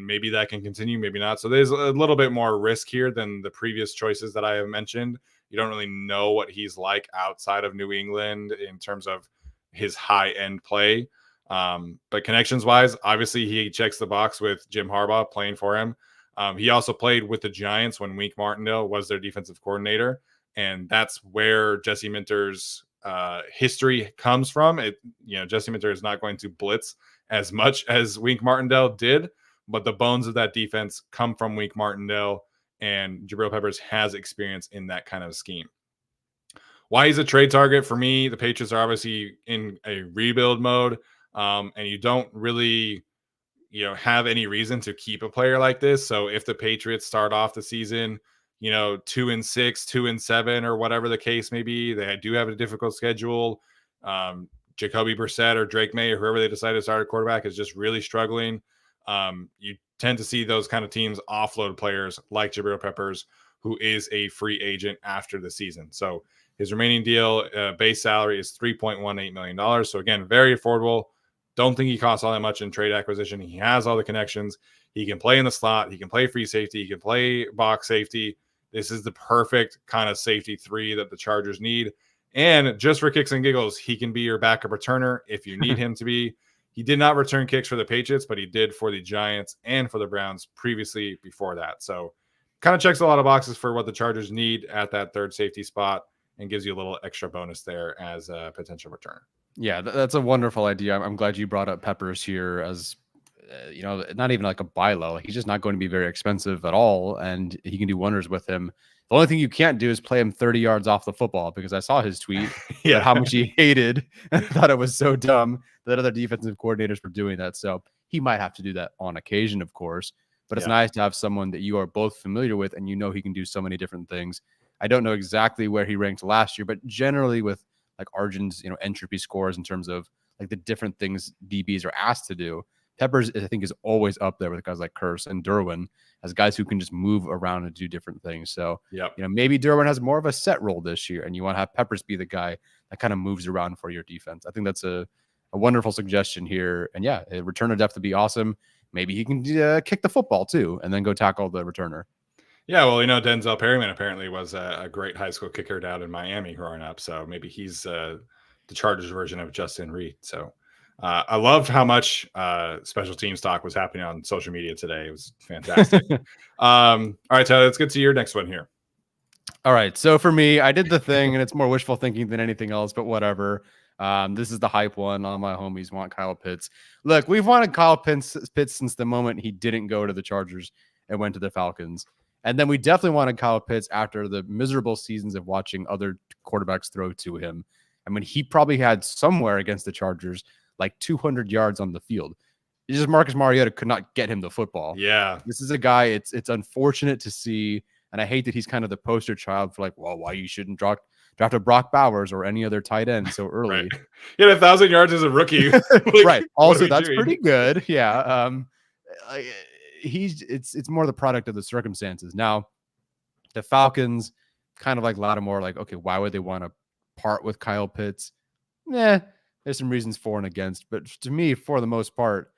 maybe that can continue, maybe not. So there's a little bit more risk here than the previous choices that I have mentioned. You don't really know what he's like outside of New England in terms of his high end play. But connections wise, obviously he checks the box with Jim Harbaugh playing for him. He also played with the Giants when Wink Martindale was their defensive coordinator. And that's where Jesse Minter's history comes from. Jesse Minter is not going to blitz as much as Wink Martindale did, but the bones of that defense come from Wink Martindale, and Jabril Peppers has experience in that kind of scheme. Why he's a trade target for me, the Patriots are obviously in a rebuild mode, and you don't really have any reason to keep a player like this. So if the Patriots start off the season 2-6, 2-7, or whatever the case may be, they do have a difficult schedule. Jacoby Brissett or Drake May or whoever they decide to start at quarterback is just really struggling. You tend to see those kind of teams offload players like Jabril Peppers, who is a free agent after the season. So his remaining deal base salary is $3.18 million. So again, very affordable. Don't think he costs all that much in trade acquisition. He has all the connections. He can play in the slot. He can play free safety. He can play box safety. This is the perfect kind of safety 3 that the Chargers need. And just for kicks and giggles, he can be your backup returner if you need him to be. He did not return kicks for the Patriots, but he did for the Giants and for the Browns previously before that. So kind of checks a lot of boxes for what the Chargers need at that third safety spot and gives you a little extra bonus there as a potential returner. Yeah, that's a wonderful idea. I'm glad you brought up Peppers here as not even like a buy low. He's just not going to be very expensive at all, and he can do wonders with him. The only thing you can't do is play him 30 yards off the football, because I saw his tweet about how much he hated and thought it was so dumb that other defensive coordinators were doing that. So he might have to do that on occasion, of course, but it's nice to have someone that you are both familiar with and he can do so many different things. I don't know exactly where he ranked last year, but generally with like Arjun's, entropy scores in terms of like the different things DBs are asked to do, Peppers, I think, is always up there with guys like Curse and Derwin as guys who can just move around and do different things. So, maybe Derwin has more of a set role this year, and you want to have Peppers be the guy that kind of moves around for your defense. I think that's a wonderful suggestion here. And a return of depth would be awesome. Maybe he can kick the football too, and then go tackle the returner. Yeah, well, Denzel Perryman apparently was a great high school kicker down in Miami growing up. So maybe he's the Chargers version of Justin Reed. So I loved how much special teams talk was happening on social media today. It was fantastic. All right, Tyler, let's get to your next one here. All right. So for me, I did the thing, and it's more wishful thinking than anything else, but whatever. This is the hype one. All my homies want Kyle Pitts. Look, we've wanted Kyle Pitts since the moment he didn't go to the Chargers and went to the Falcons. And then we definitely wanted Kyle Pitts after the miserable seasons of watching other quarterbacks throw to him. I mean, he probably had somewhere against the Chargers like 200 yards on the field. It's just Marcus Mariota could not get him the football. Yeah. This is a guy, it's unfortunate to see, and I hate that he's kind of the poster child for like, well, why you shouldn't draft a Brock Bowers or any other tight end so early. Right. He had 1,000 yards as a rookie. Right. Also, that's pretty good. Yeah. It's more the product of the circumstances. Now, the Falcons, kind of like Lattimore, like, okay, why would they want to part with Kyle Pitts? There's some reasons for and against, but to me, for the most part,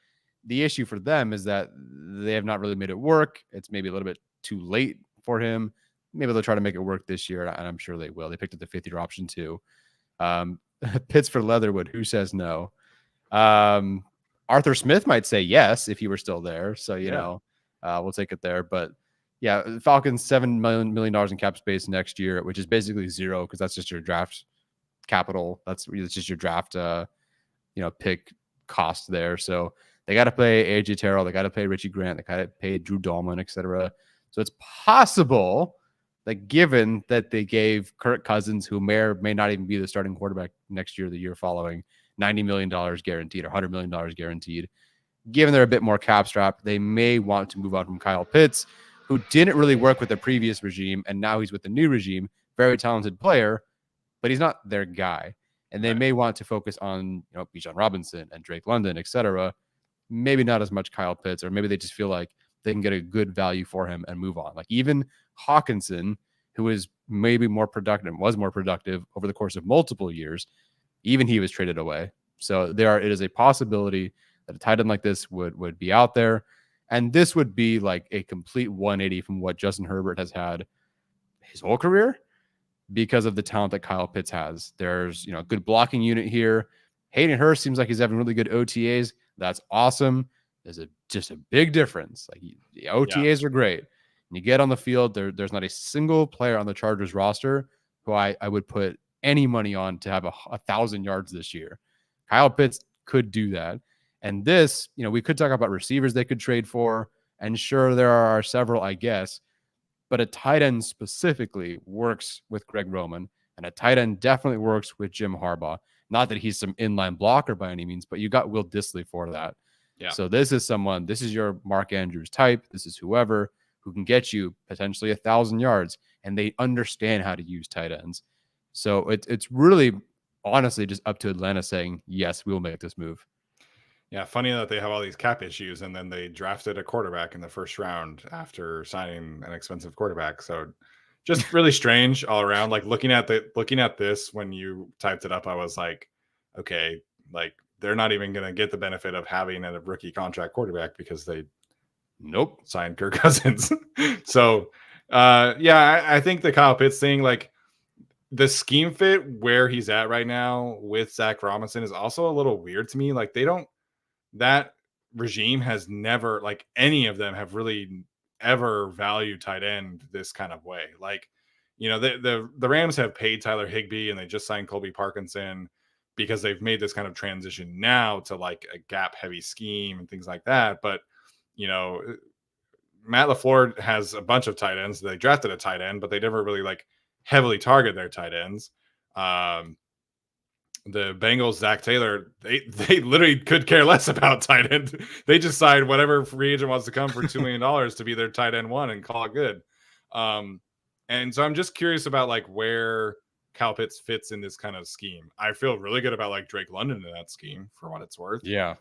the issue for them is that they have not really made it work. It's maybe a little bit too late for him. Maybe they'll try to make it work this year, and I'm sure they will. They picked up the 50-year option too. Pitts for Leatherwood. Who says no? Arthur Smith might say yes if he were still there. So, Yeah. we'll take it there. But yeah, Falcons $7 million in cap space next year, which is basically zero because that's just your draft capital. It's just your draft, pick cost there. So they got to pay AJ Terrell, they got to pay Richie Grant, they got to pay Drew Dahlman, etc. So it's possible that given that they gave Kirk Cousins, who may or may not even be the starting quarterback next year, the year following, $90 million guaranteed or $100 million guaranteed, given they're a bit more cap strapped, they may want to move on from Kyle Pitts, who didn't really work with the previous regime, and now he's with the new regime. Very talented player, but he's not their guy. And they may want to focus on, Bijan Robinson and Drake London, etc. Maybe not as much Kyle Pitts, or maybe they just feel like they can get a good value for him and move on. Like even Hawkinson, who is maybe more productive, was more productive over the course of multiple years, even he was traded away. So it is a possibility that a tight end like this would be out there. And this would be like a complete 180 from what Justin Herbert has had his whole career because of the talent that Kyle Pitts has. There's, a good blocking unit here. Hayden Hurst seems like he's having really good OTAs. That's awesome. There's just a big difference. Like the OTAs are great. And you get on the field, there's not a single player on the Chargers roster who I would put any money on to have 1,000 yards this year. Kyle Pitts could do that. And this, we could talk about receivers they could trade for. And sure, there are several, I guess. But a tight end specifically works with Greg Roman. And a tight end definitely works with Jim Harbaugh. Not that he's some inline blocker by any means, but you got Will Dissly for that. Yeah. So this is your Mark Andrews type. This is whoever who can get you potentially 1,000 yards. And they understand how to use tight ends. So it's really, honestly, just up to Atlanta saying, yes, we will make this move. Yeah, funny that they have all these cap issues, and then they drafted a quarterback in the first round after signing an expensive quarterback. So just really strange all around. Like looking at this when you typed it up, I was like, okay, like they're not even going to get the benefit of having a rookie contract quarterback because they signed Kirk Cousins. So I think the Kyle Pitts thing, like the scheme fit where he's at right now with Zach Robinson is also a little weird to me. Like that regime has never, like any of them have really ever valued tight end this kind of way. Like, the Rams have paid Tyler Higbee and they just signed Colby Parkinson because they've made this kind of transition now to like a gap heavy scheme and things like that. But, Matt LaFleur has a bunch of tight ends. They drafted a tight end, but they never really like heavily target their tight ends. The Bengals, Zach Taylor, they literally could care less about tight end. They just sign whatever free agent wants to come for $2 million to be their tight end one and call it good. And so I'm just curious about like where Kyle Pitts fits in this kind of scheme. I feel really good about like Drake London in that scheme for what it's worth. Yeah.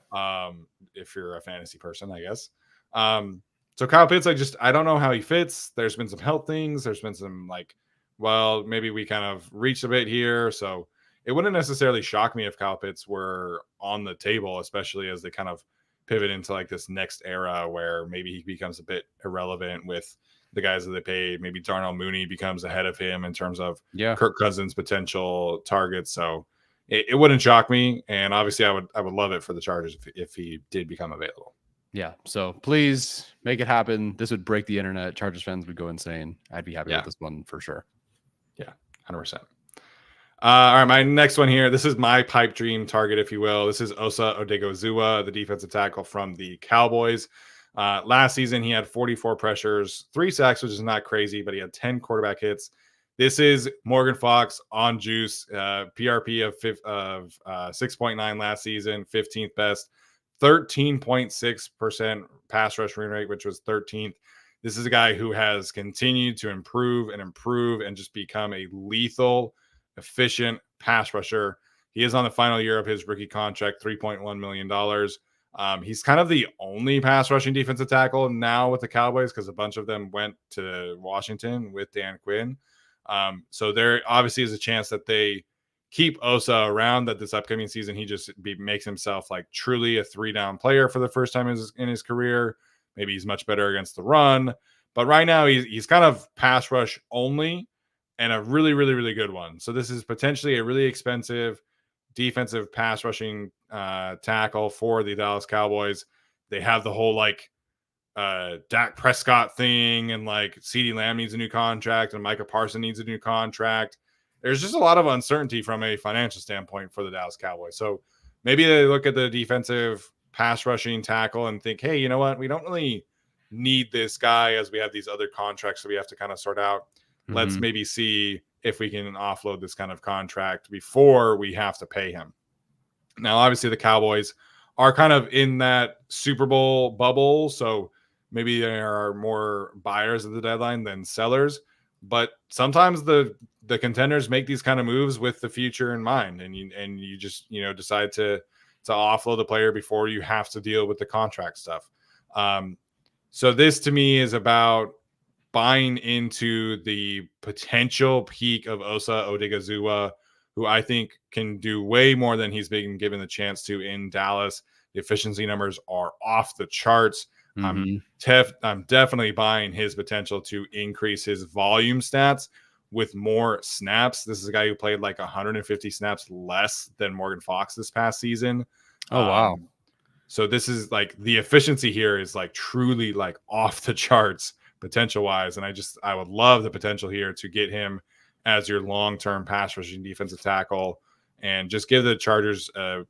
If you're a fantasy person, I guess. So Kyle Pitts, I don't know how he fits. There's been some health things. There's been some like, well, maybe we kind of reached a bit here. So it wouldn't necessarily shock me if Kyle Pitts were on the table, especially as they kind of pivot into like this next era where maybe he becomes a bit irrelevant with the guys that they paid. Maybe Darnell Mooney becomes ahead of him in terms of Kirk Cousins' potential targets. So it wouldn't shock me. And obviously I would love it for the Chargers if he did become available. Yeah. So please make it happen. This would break the internet. Chargers fans would go insane. I'd be happy with this one for sure. Yeah, 100%. All right, my next one here. This is my pipe dream target, if you will. This is Osa Odigozua, the defensive tackle from the Cowboys. Last season, he had 44 pressures, 3 sacks, which is not crazy, but he had 10 quarterback hits. This is Morgan Fox on juice, PRP of 6.9 last season, 15th best, 13.6% pass rush win rate, which was 13th. This is a guy who has continued to improve and just become a lethal, efficient pass rusher. He is on the final year of his rookie contract, $3.1 million. He's kind of the only pass rushing defensive tackle now with the Cowboys because a bunch of them went to Washington with Dan Quinn. So there obviously is a chance that they keep Osa around, that this upcoming season he just makes himself like truly a 3-down player for the first time in his career. Maybe he's much better against the run. But right now he's kind of pass rush only, and a really, really, really good one. So this is potentially a really expensive defensive pass rushing tackle for the Dallas Cowboys. They have the whole like Dak Prescott thing, and like CeeDee Lamb needs a new contract, and Micah Parsons needs a new contract. There's just a lot of uncertainty from a financial standpoint for the Dallas Cowboys. So maybe they look at the defensive pass rushing tackle and think, hey, you know what? We don't really need this guy as we have these other contracts that we have to kind of sort out. Let's maybe see if we can offload this kind of contract before we have to pay him. Now, obviously, the Cowboys are kind of in that Super Bowl bubble, so maybe there are more buyers at the deadline than sellers. But sometimes the contenders make these kind of moves with the future in mind, and you just decide to offload the player before you have to deal with the contract stuff. So this to me is about buying into the potential peak of Osa Odigizua, who I think can do way more than he's been given the chance to in Dallas. The efficiency numbers are off the charts. I'm definitely buying his potential to increase his volume stats with more snaps. This is a guy who played like 150 snaps less than Morgan Fox this past season. Oh, wow. So this is like the efficiency here is like truly like off the charts potential wise. And I would love the potential here to get him as your long-term pass rushing defensive tackle and just give the Chargers a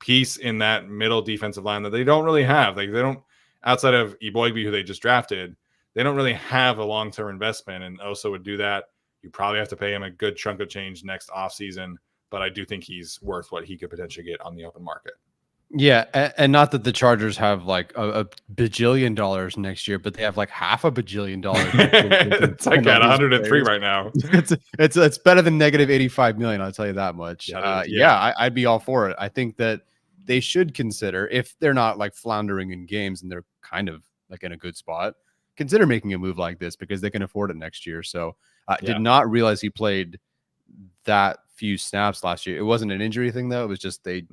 piece in that middle defensive line that they don't really have. Like they don't, outside of Eboigbe, who they just drafted, they don't really have a long-term investment. And Osa would do that. You probably have to pay him a good chunk of change next offseason, but I do think he's worth what he could potentially get on the open market. Yeah, and not that the Chargers have like a bajillion dollars next year, but they have like half a bajillion dollars. It's like at 103 right now. It's better than negative 85 million. I'll tell you that much. I'd be all for it. I think that they should consider, if they're not like floundering in games and they're kind of like in a good spot, consider making a move like this because they can afford it next year. So I did not realize he played that few snaps last year. It wasn't an injury thing though. It was just they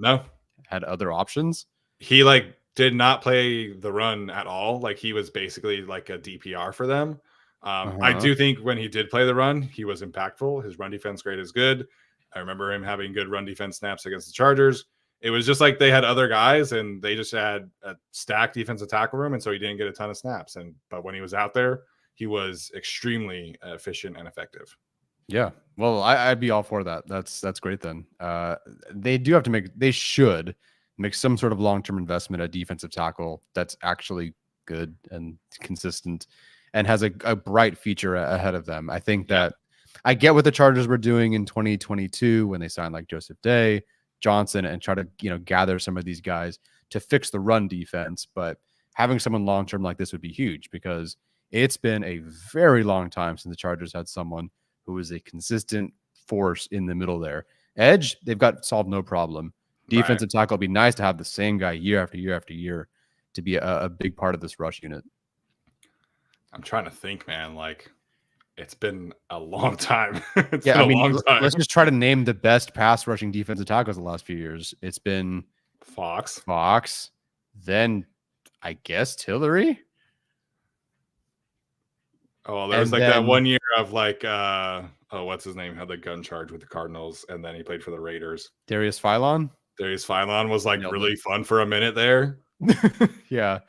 had other options. He like did not play the run at all. Like he was basically like a DPR for them. I do think when he did play the run, he was impactful. His run defense grade is good. I remember him having good run defense snaps against the Chargers. It was just like they had other guys and they just had a stacked defensive tackle room. And so he didn't get a ton of snaps. But when he was out there, he was extremely efficient and effective. Yeah. Well, I'd be all for that. That's great then. They should make some sort of long-term investment at defensive tackle that's actually good and consistent and has a bright future ahead of them. I think that I get what the Chargers were doing in 2022 when they signed like Joseph Day, Johnson, and try to, gather some of these guys to fix the run defense. But having someone long-term like this would be huge because it's been a very long time since the Chargers had someone who is a consistent force in the middle there. Edge, they've got solved no problem. Defensive tackle would be nice to have the same guy year after year after year to be a big part of this rush unit. I'm trying to think, man. Like, it's been a long time. Long time. Let's just try to name the best pass rushing defensive tackles the last few years. It's been Fox. Then I guess Tillery. Oh, there was that 1 year of like, what's his name? Had the gun charge with the Cardinals, and then he played for the Raiders. Darius Philon was like really fun for a minute there. Yeah.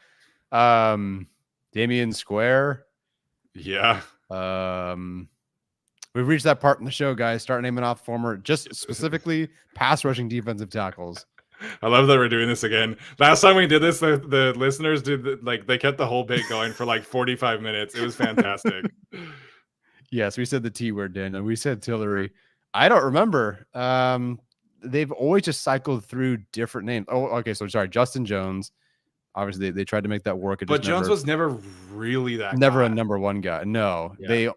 Damian Square. Yeah. We've reached that part in the show, guys. Start naming off former, just specifically pass rushing defensive tackles. I love that we're doing this again. Last time we did this, the listeners they kept the whole bit going for like 45 minutes. It was fantastic. Yes, we said the T word, Daniel. We said Tillery. I don't remember. They've always just cycled through different names. Oh, okay. So sorry, Justin Jones. Obviously, they tried to make that work. But Jones was never really that never guy. A number one guy. No, he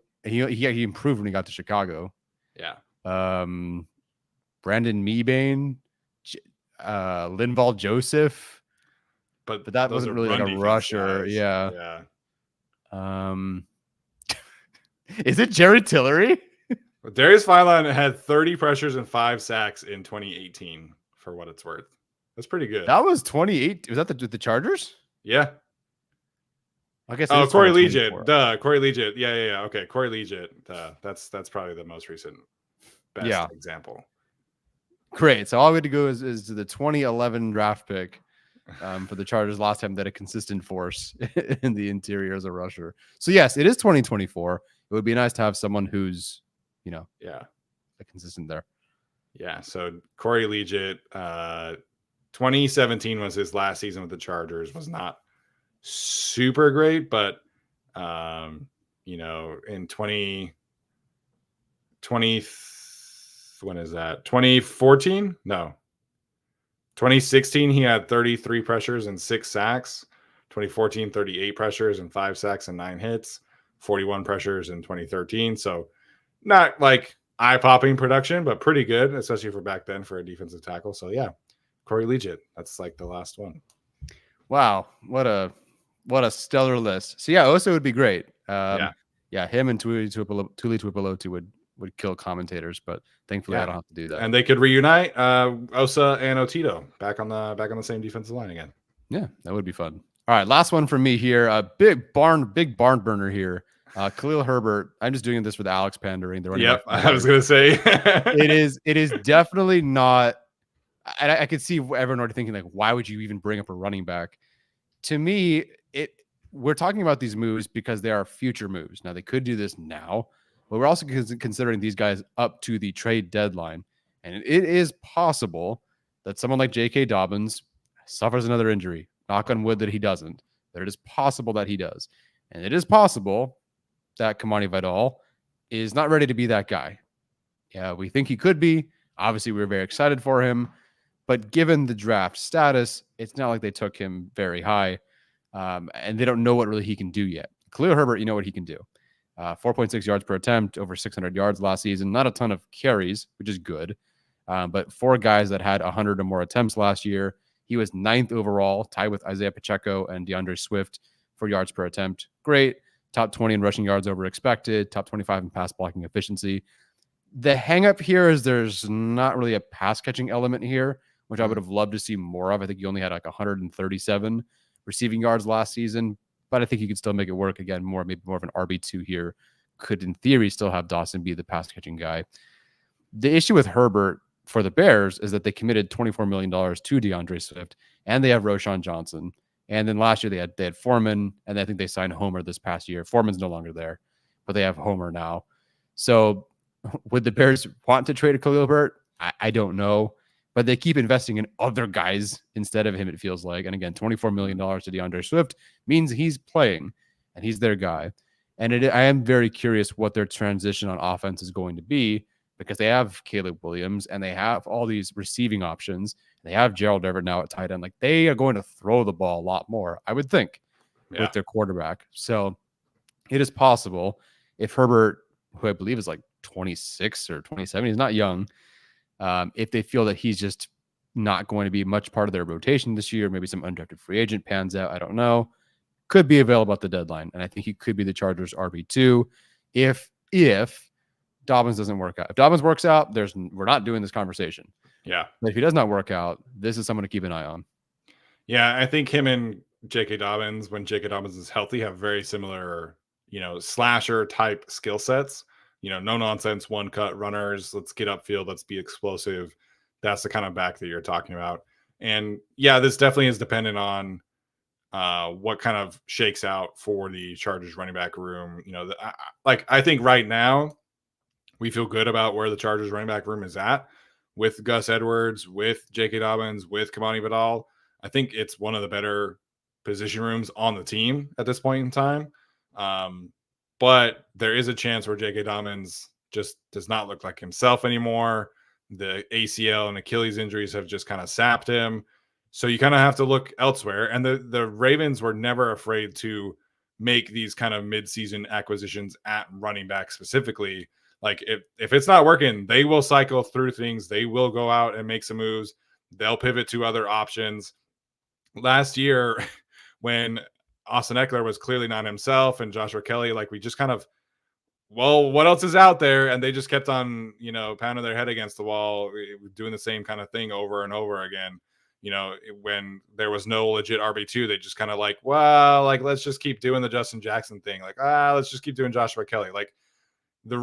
improved when he got to Chicago. Yeah. Brandon Meebane. Linval Joseph, but that wasn't really like a rusher. Guys. Yeah. Is it Jared Tillery? Darius Philon had 30 pressures and 5 sacks in 2018. For what it's worth, that's pretty good. That was 28. Was that the Chargers? Yeah. I guess. Oh, Corey Liuget. Duh, Corey Liuget. Yeah. Okay, Corey Liuget. That's probably the most recent best example. Great. So all we had to go is to the 2011 draft pick for the Chargers last time that a consistent force in the interior as a rusher. So yes, it is 2024. It would be nice to have someone who's, Yeah. consistent there. Yeah. So Corey Liuget, 2017 was his last season with the Chargers. Was not super great, but in 2020, when is that? 2014? No. 2016, he had 33 pressures and 6 sacks. 2014, 38 pressures and 5 sacks and 9 hits. 41 pressures in 2013. So not like eye-popping production, but pretty good, especially for back then for a defensive tackle. So yeah, Corey Liuget. That's like the last one. Wow, what a stellar list. So yeah, Osa would be great. Yeah, him and Tuli Tuipulotu would kill commentators, but thankfully I don't have to do that. And they could reunite Osa and Otito back on the same defensive line again. Yeah, that would be fun. All right, last one for me here. A big barn burner here. Khalil Herbert. I'm just doing this for the Alex pandering. Yep, I was gonna say it is definitely not. And I could see everyone already thinking like, why would you even bring up a running back? To me, we're talking about these moves because they are future moves. Now they could do this now, but we're also considering these guys up to the trade deadline, and it is possible that someone like J.K. Dobbins suffers another injury. Knock on wood that he doesn't, but it is possible that he does. And it is possible that Kamani Vidal is not ready to be that guy. Yeah, we think he could be. Obviously, we were very excited for him. But given the draft status, it's not like they took him very high. And they don't know what really he can do yet. Khalil Herbert, you know what he can do. 4.6 yards per attempt, over 600 yards last season. Not a ton of carries, which is good. But 4 guys that had 100 or more attempts last year. He was 9th overall, tied with Isaiah Pacheco and DeAndre Swift for yards per attempt. Great. Top 20 in rushing yards over expected. Top 25 in pass blocking efficiency. The hang up here is there's not really a pass catching element here, which I would have loved to see more of. I think he only had like 137 receiving yards last season, but I think he could still make it work again. Maybe more of an RB2 here. Could in theory still have Dawson be the pass catching guy. The issue with Herbert for the Bears is that they committed $24 million to DeAndre Swift, and they have Roshan Johnson. And then last year they had Foreman, and I think they signed Homer this past year. Foreman's no longer there, but they have Homer now. So would the Bears want to trade Khalil Herbert? I don't know, but they keep investing in other guys instead of him, it feels like. And again, $24 million to DeAndre Swift means he's playing, and he's their guy. And I am very curious what their transition on offense is going to be, because they have Caleb Williams and they have all these receiving options. They have Gerald Everett now at tight end. Like, they are going to throw the ball a lot more, I would think, with their quarterback. So it is possible if Herbert, who I believe is like 26 or 27, he's not young, if they feel that he's just not going to be much part of their rotation this year, maybe some undrafted free agent pans out, I don't know, could be available at the deadline. And I think he could be the Chargers RB2 if Dobbins doesn't work out. If Dobbins works out, we're not doing this conversation. Yeah. But if he does not work out, this is someone to keep an eye on. Yeah, I think him and J.K. Dobbins, when J.K. Dobbins is healthy, have very similar, slasher type skill sets. No nonsense, one cut runners. Let's get upfield. Let's be explosive. That's the kind of back that you're talking about. And yeah, this definitely is dependent on what kind of shakes out for the Chargers running back room. I think right now we feel good about where the Chargers running back room is at with Gus Edwards, with J.K. Dobbins, with Kamani Vidal. I think it's one of the better position rooms on the team at this point in time. But there is a chance where J.K. Dobbins just does not look like himself anymore. The ACL and Achilles injuries have just kind of sapped him. So you kind of have to look elsewhere. And the Ravens were never afraid to make these kind of midseason acquisitions at running back specifically. Like if it's not working, they will cycle through things. They will go out and make some moves. They'll pivot to other options. Last year, when Austin Eckler was clearly not himself and Joshua Kelly, like we just kind of, well, what else is out there? And they just kept on, pounding their head against the wall, doing the same kind of thing over and over again. When there was no legit RB2, they just kind of let's just keep doing the Justin Jackson thing. Let's just keep doing Joshua Kelly. Like, the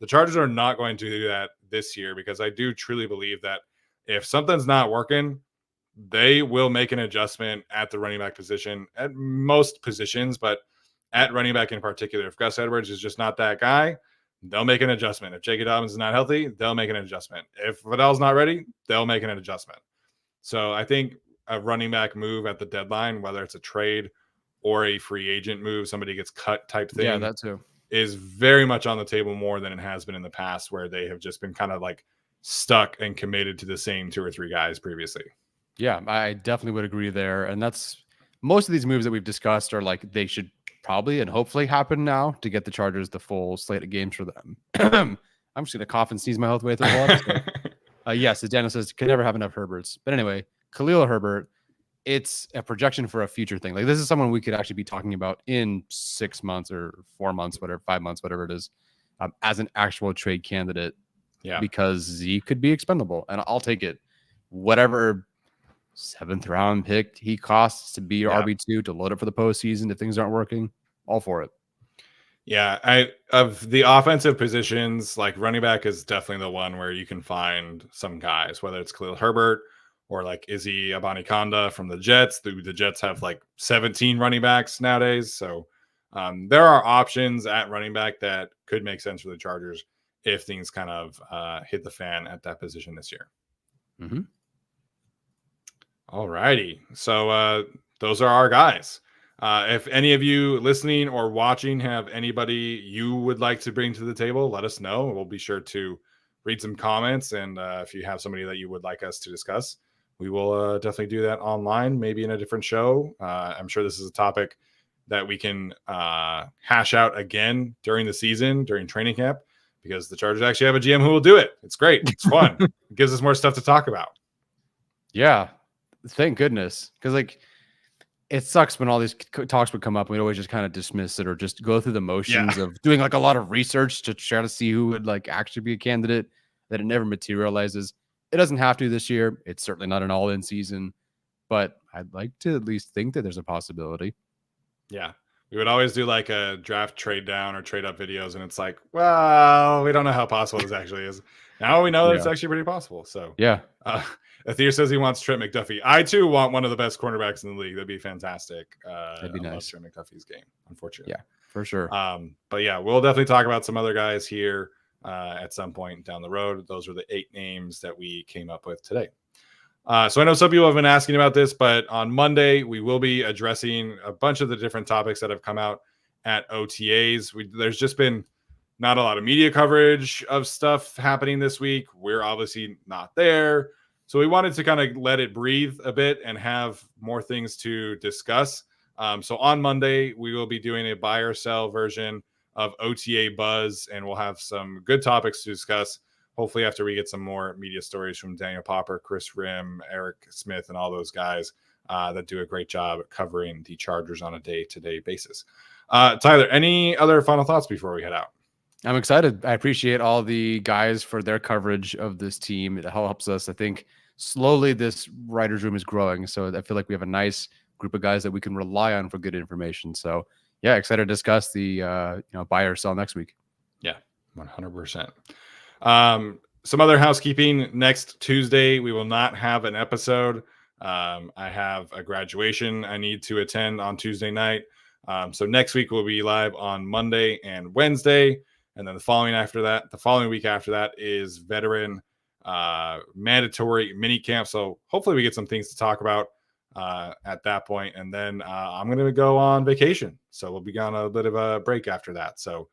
Chargers are not going to do that this year, because I do truly believe that if something's not working, they will make an adjustment at the running back position, at most positions, but at running back in particular. If Gus Edwards is just not that guy, they'll make an adjustment. If J.K. Dobbins is not healthy, they'll make an adjustment. If Vidal's not ready, they'll make an adjustment. So I think a running back move at the deadline, whether it's a trade or a free agent move, somebody gets cut type thing, Yeah, that too, is very much on the table more than it has been in the past, where they have just been kind of like stuck and committed to the same 2 or 3 guys previously. Yeah, I definitely would agree there. And that's most of these moves that we've discussed are like they should probably and hopefully happen now to get the Chargers the full slate of games for them. I'm just going to cough and sneeze my health way through the whole yes, as Daniel says, can never have enough Herberts. But anyway, Khalil Herbert, it's a projection for a future thing. Like this is someone we could actually be talking about in 6 months or 4 months, whatever, 5 months, whatever it is, as an actual trade candidate. Yeah, because he could be expendable, and I'll take it. Whatever 7th round pick he costs to be your RB2 to load up for the postseason if things aren't working, all for it. Yeah, of the offensive positions, like running back is definitely the one where you can find some guys, whether it's Khalil Herbert or like Izzy Abanikanda from the Jets. The Jets have like 17 running backs nowadays, so there are options at running back that could make sense for the Chargers if things kind of hit the fan at that position this year. Mm-hmm. All righty. So those are our guys. If any of you listening or watching have anybody you would like to bring to the table, let us know. We'll be sure to read some comments. And if you have somebody that you would like us to discuss, we will definitely do that online, maybe in a different show. I'm sure this is a topic that we can hash out again during the season, during training camp, because the Chargers actually have a GM who will do it. It's great. It's fun. It gives us more stuff to talk about. Yeah. Thank goodness. Because like it sucks when all these talks would come up. We'd always just kind of dismiss it or just go through the motions of doing like a lot of research to try to see who would like actually be a candidate, that it never materializes. It doesn't have to this year. It's certainly not an all-in season, but I'd like to at least think that there's a possibility. Yeah. We would always do like a draft trade down or trade up videos. And it's like, well, we don't know how possible this actually is. Now we know that it's actually pretty possible. So yeah. Athir says he wants Trent McDuffie. I too want one of the best cornerbacks in the league. That'd be fantastic. That'd be nice. Trent McDuffie's game, unfortunately. Yeah, for sure. But yeah, we'll definitely talk about some other guys here at some point down the road. Those were the 8 names that we came up with today. So I know some people have been asking about this, but on Monday, we will be addressing a bunch of the different topics that have come out at OTAs. There's just been not a lot of media coverage of stuff happening this week. We're obviously not there. So we wanted to kind of let it breathe a bit and have more things to discuss. So on Monday, we will be doing a buy or sell version of OTA Buzz, and we'll have some good topics to discuss. Hopefully after we get some more media stories from Daniel Popper, Chris Rim, Eric Smith, and all those guys that do a great job covering the Chargers on a day-to-day basis. Tyler, any other final thoughts before we head out? I'm excited. I appreciate all the guys for their coverage of this team. It helps us. I think slowly this writer's room is growing. So I feel like we have a nice group of guys that we can rely on for good information. So yeah, excited to discuss the buy or sell next week. Yeah, 100%. Some other housekeeping. Next Tuesday, we will not have an episode. I have a graduation I need to attend on Tuesday night. So next week we'll be live on Monday and Wednesday. And then the following week after that is veteran mandatory mini camp. So hopefully we get some things to talk about at that point. And then I'm going to go on vacation. So we'll be on a bit of a break after that. So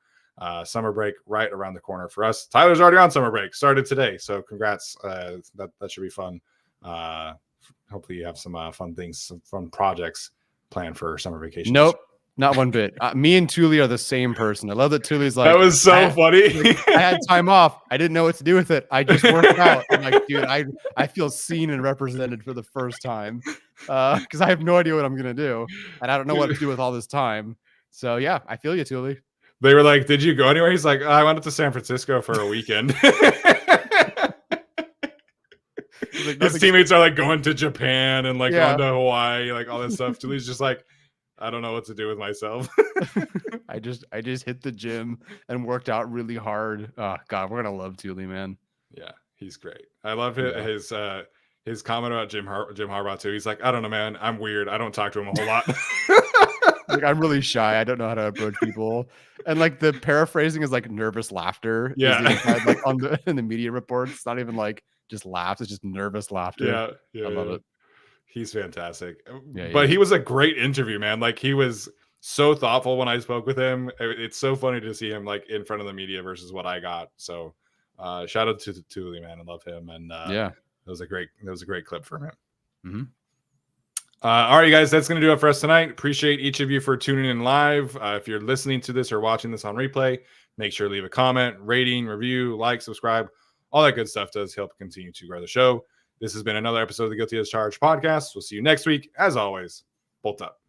summer break right around the corner for us. Tyler's already on summer break, started today. So congrats. That should be fun. Hopefully you have some fun things, some fun projects planned for summer vacation. Nope. Not one bit. Me and Thule are the same person. I love that Thule's like, that was so funny. I had time off. I didn't know what to do with it. I just worked out. I'm like, dude, I feel seen and represented for the first time because I have no idea what I'm going to do. And I don't know what to do with all this time. So yeah, I feel you, Thule. They were like, did you go anywhere? He's like, I went to San Francisco for a weekend. His teammates are like going to Japan and like going to Hawaii, like all this stuff. Thule's just like, I don't know what to do with myself. I just hit the gym and worked out really hard. Oh God, we're gonna love Thule, man. Yeah, he's great. I love Yeah. his comment about Jim Harbaugh too. He's like, I don't know, man. I'm weird. I don't talk to him a whole lot. Like, I'm really shy. I don't know how to approach people. And like the paraphrasing is like nervous laughter. Yeah. Is the implied, like on the in the media reports. It's not even like just laughs. It's just nervous laughter. Yeah. I love it. He's fantastic. Yeah, But yeah. he was a great interview, man. Like he was so thoughtful when I spoke with him. It's so funny to see him like in front of the media versus what I got. So shout out to Thule, man. I love him. And Yeah. that was a great clip from him. Mm-hmm. All right, you guys, that's going to do it for us tonight. Appreciate each of you for tuning in live. If you're listening to this or watching this on replay, make sure to leave a comment, rating, review, like, subscribe. All that good stuff does help continue to grow the show. This has been another episode of the Guilty as Charged podcast. We'll see you next week. As always, bolt up.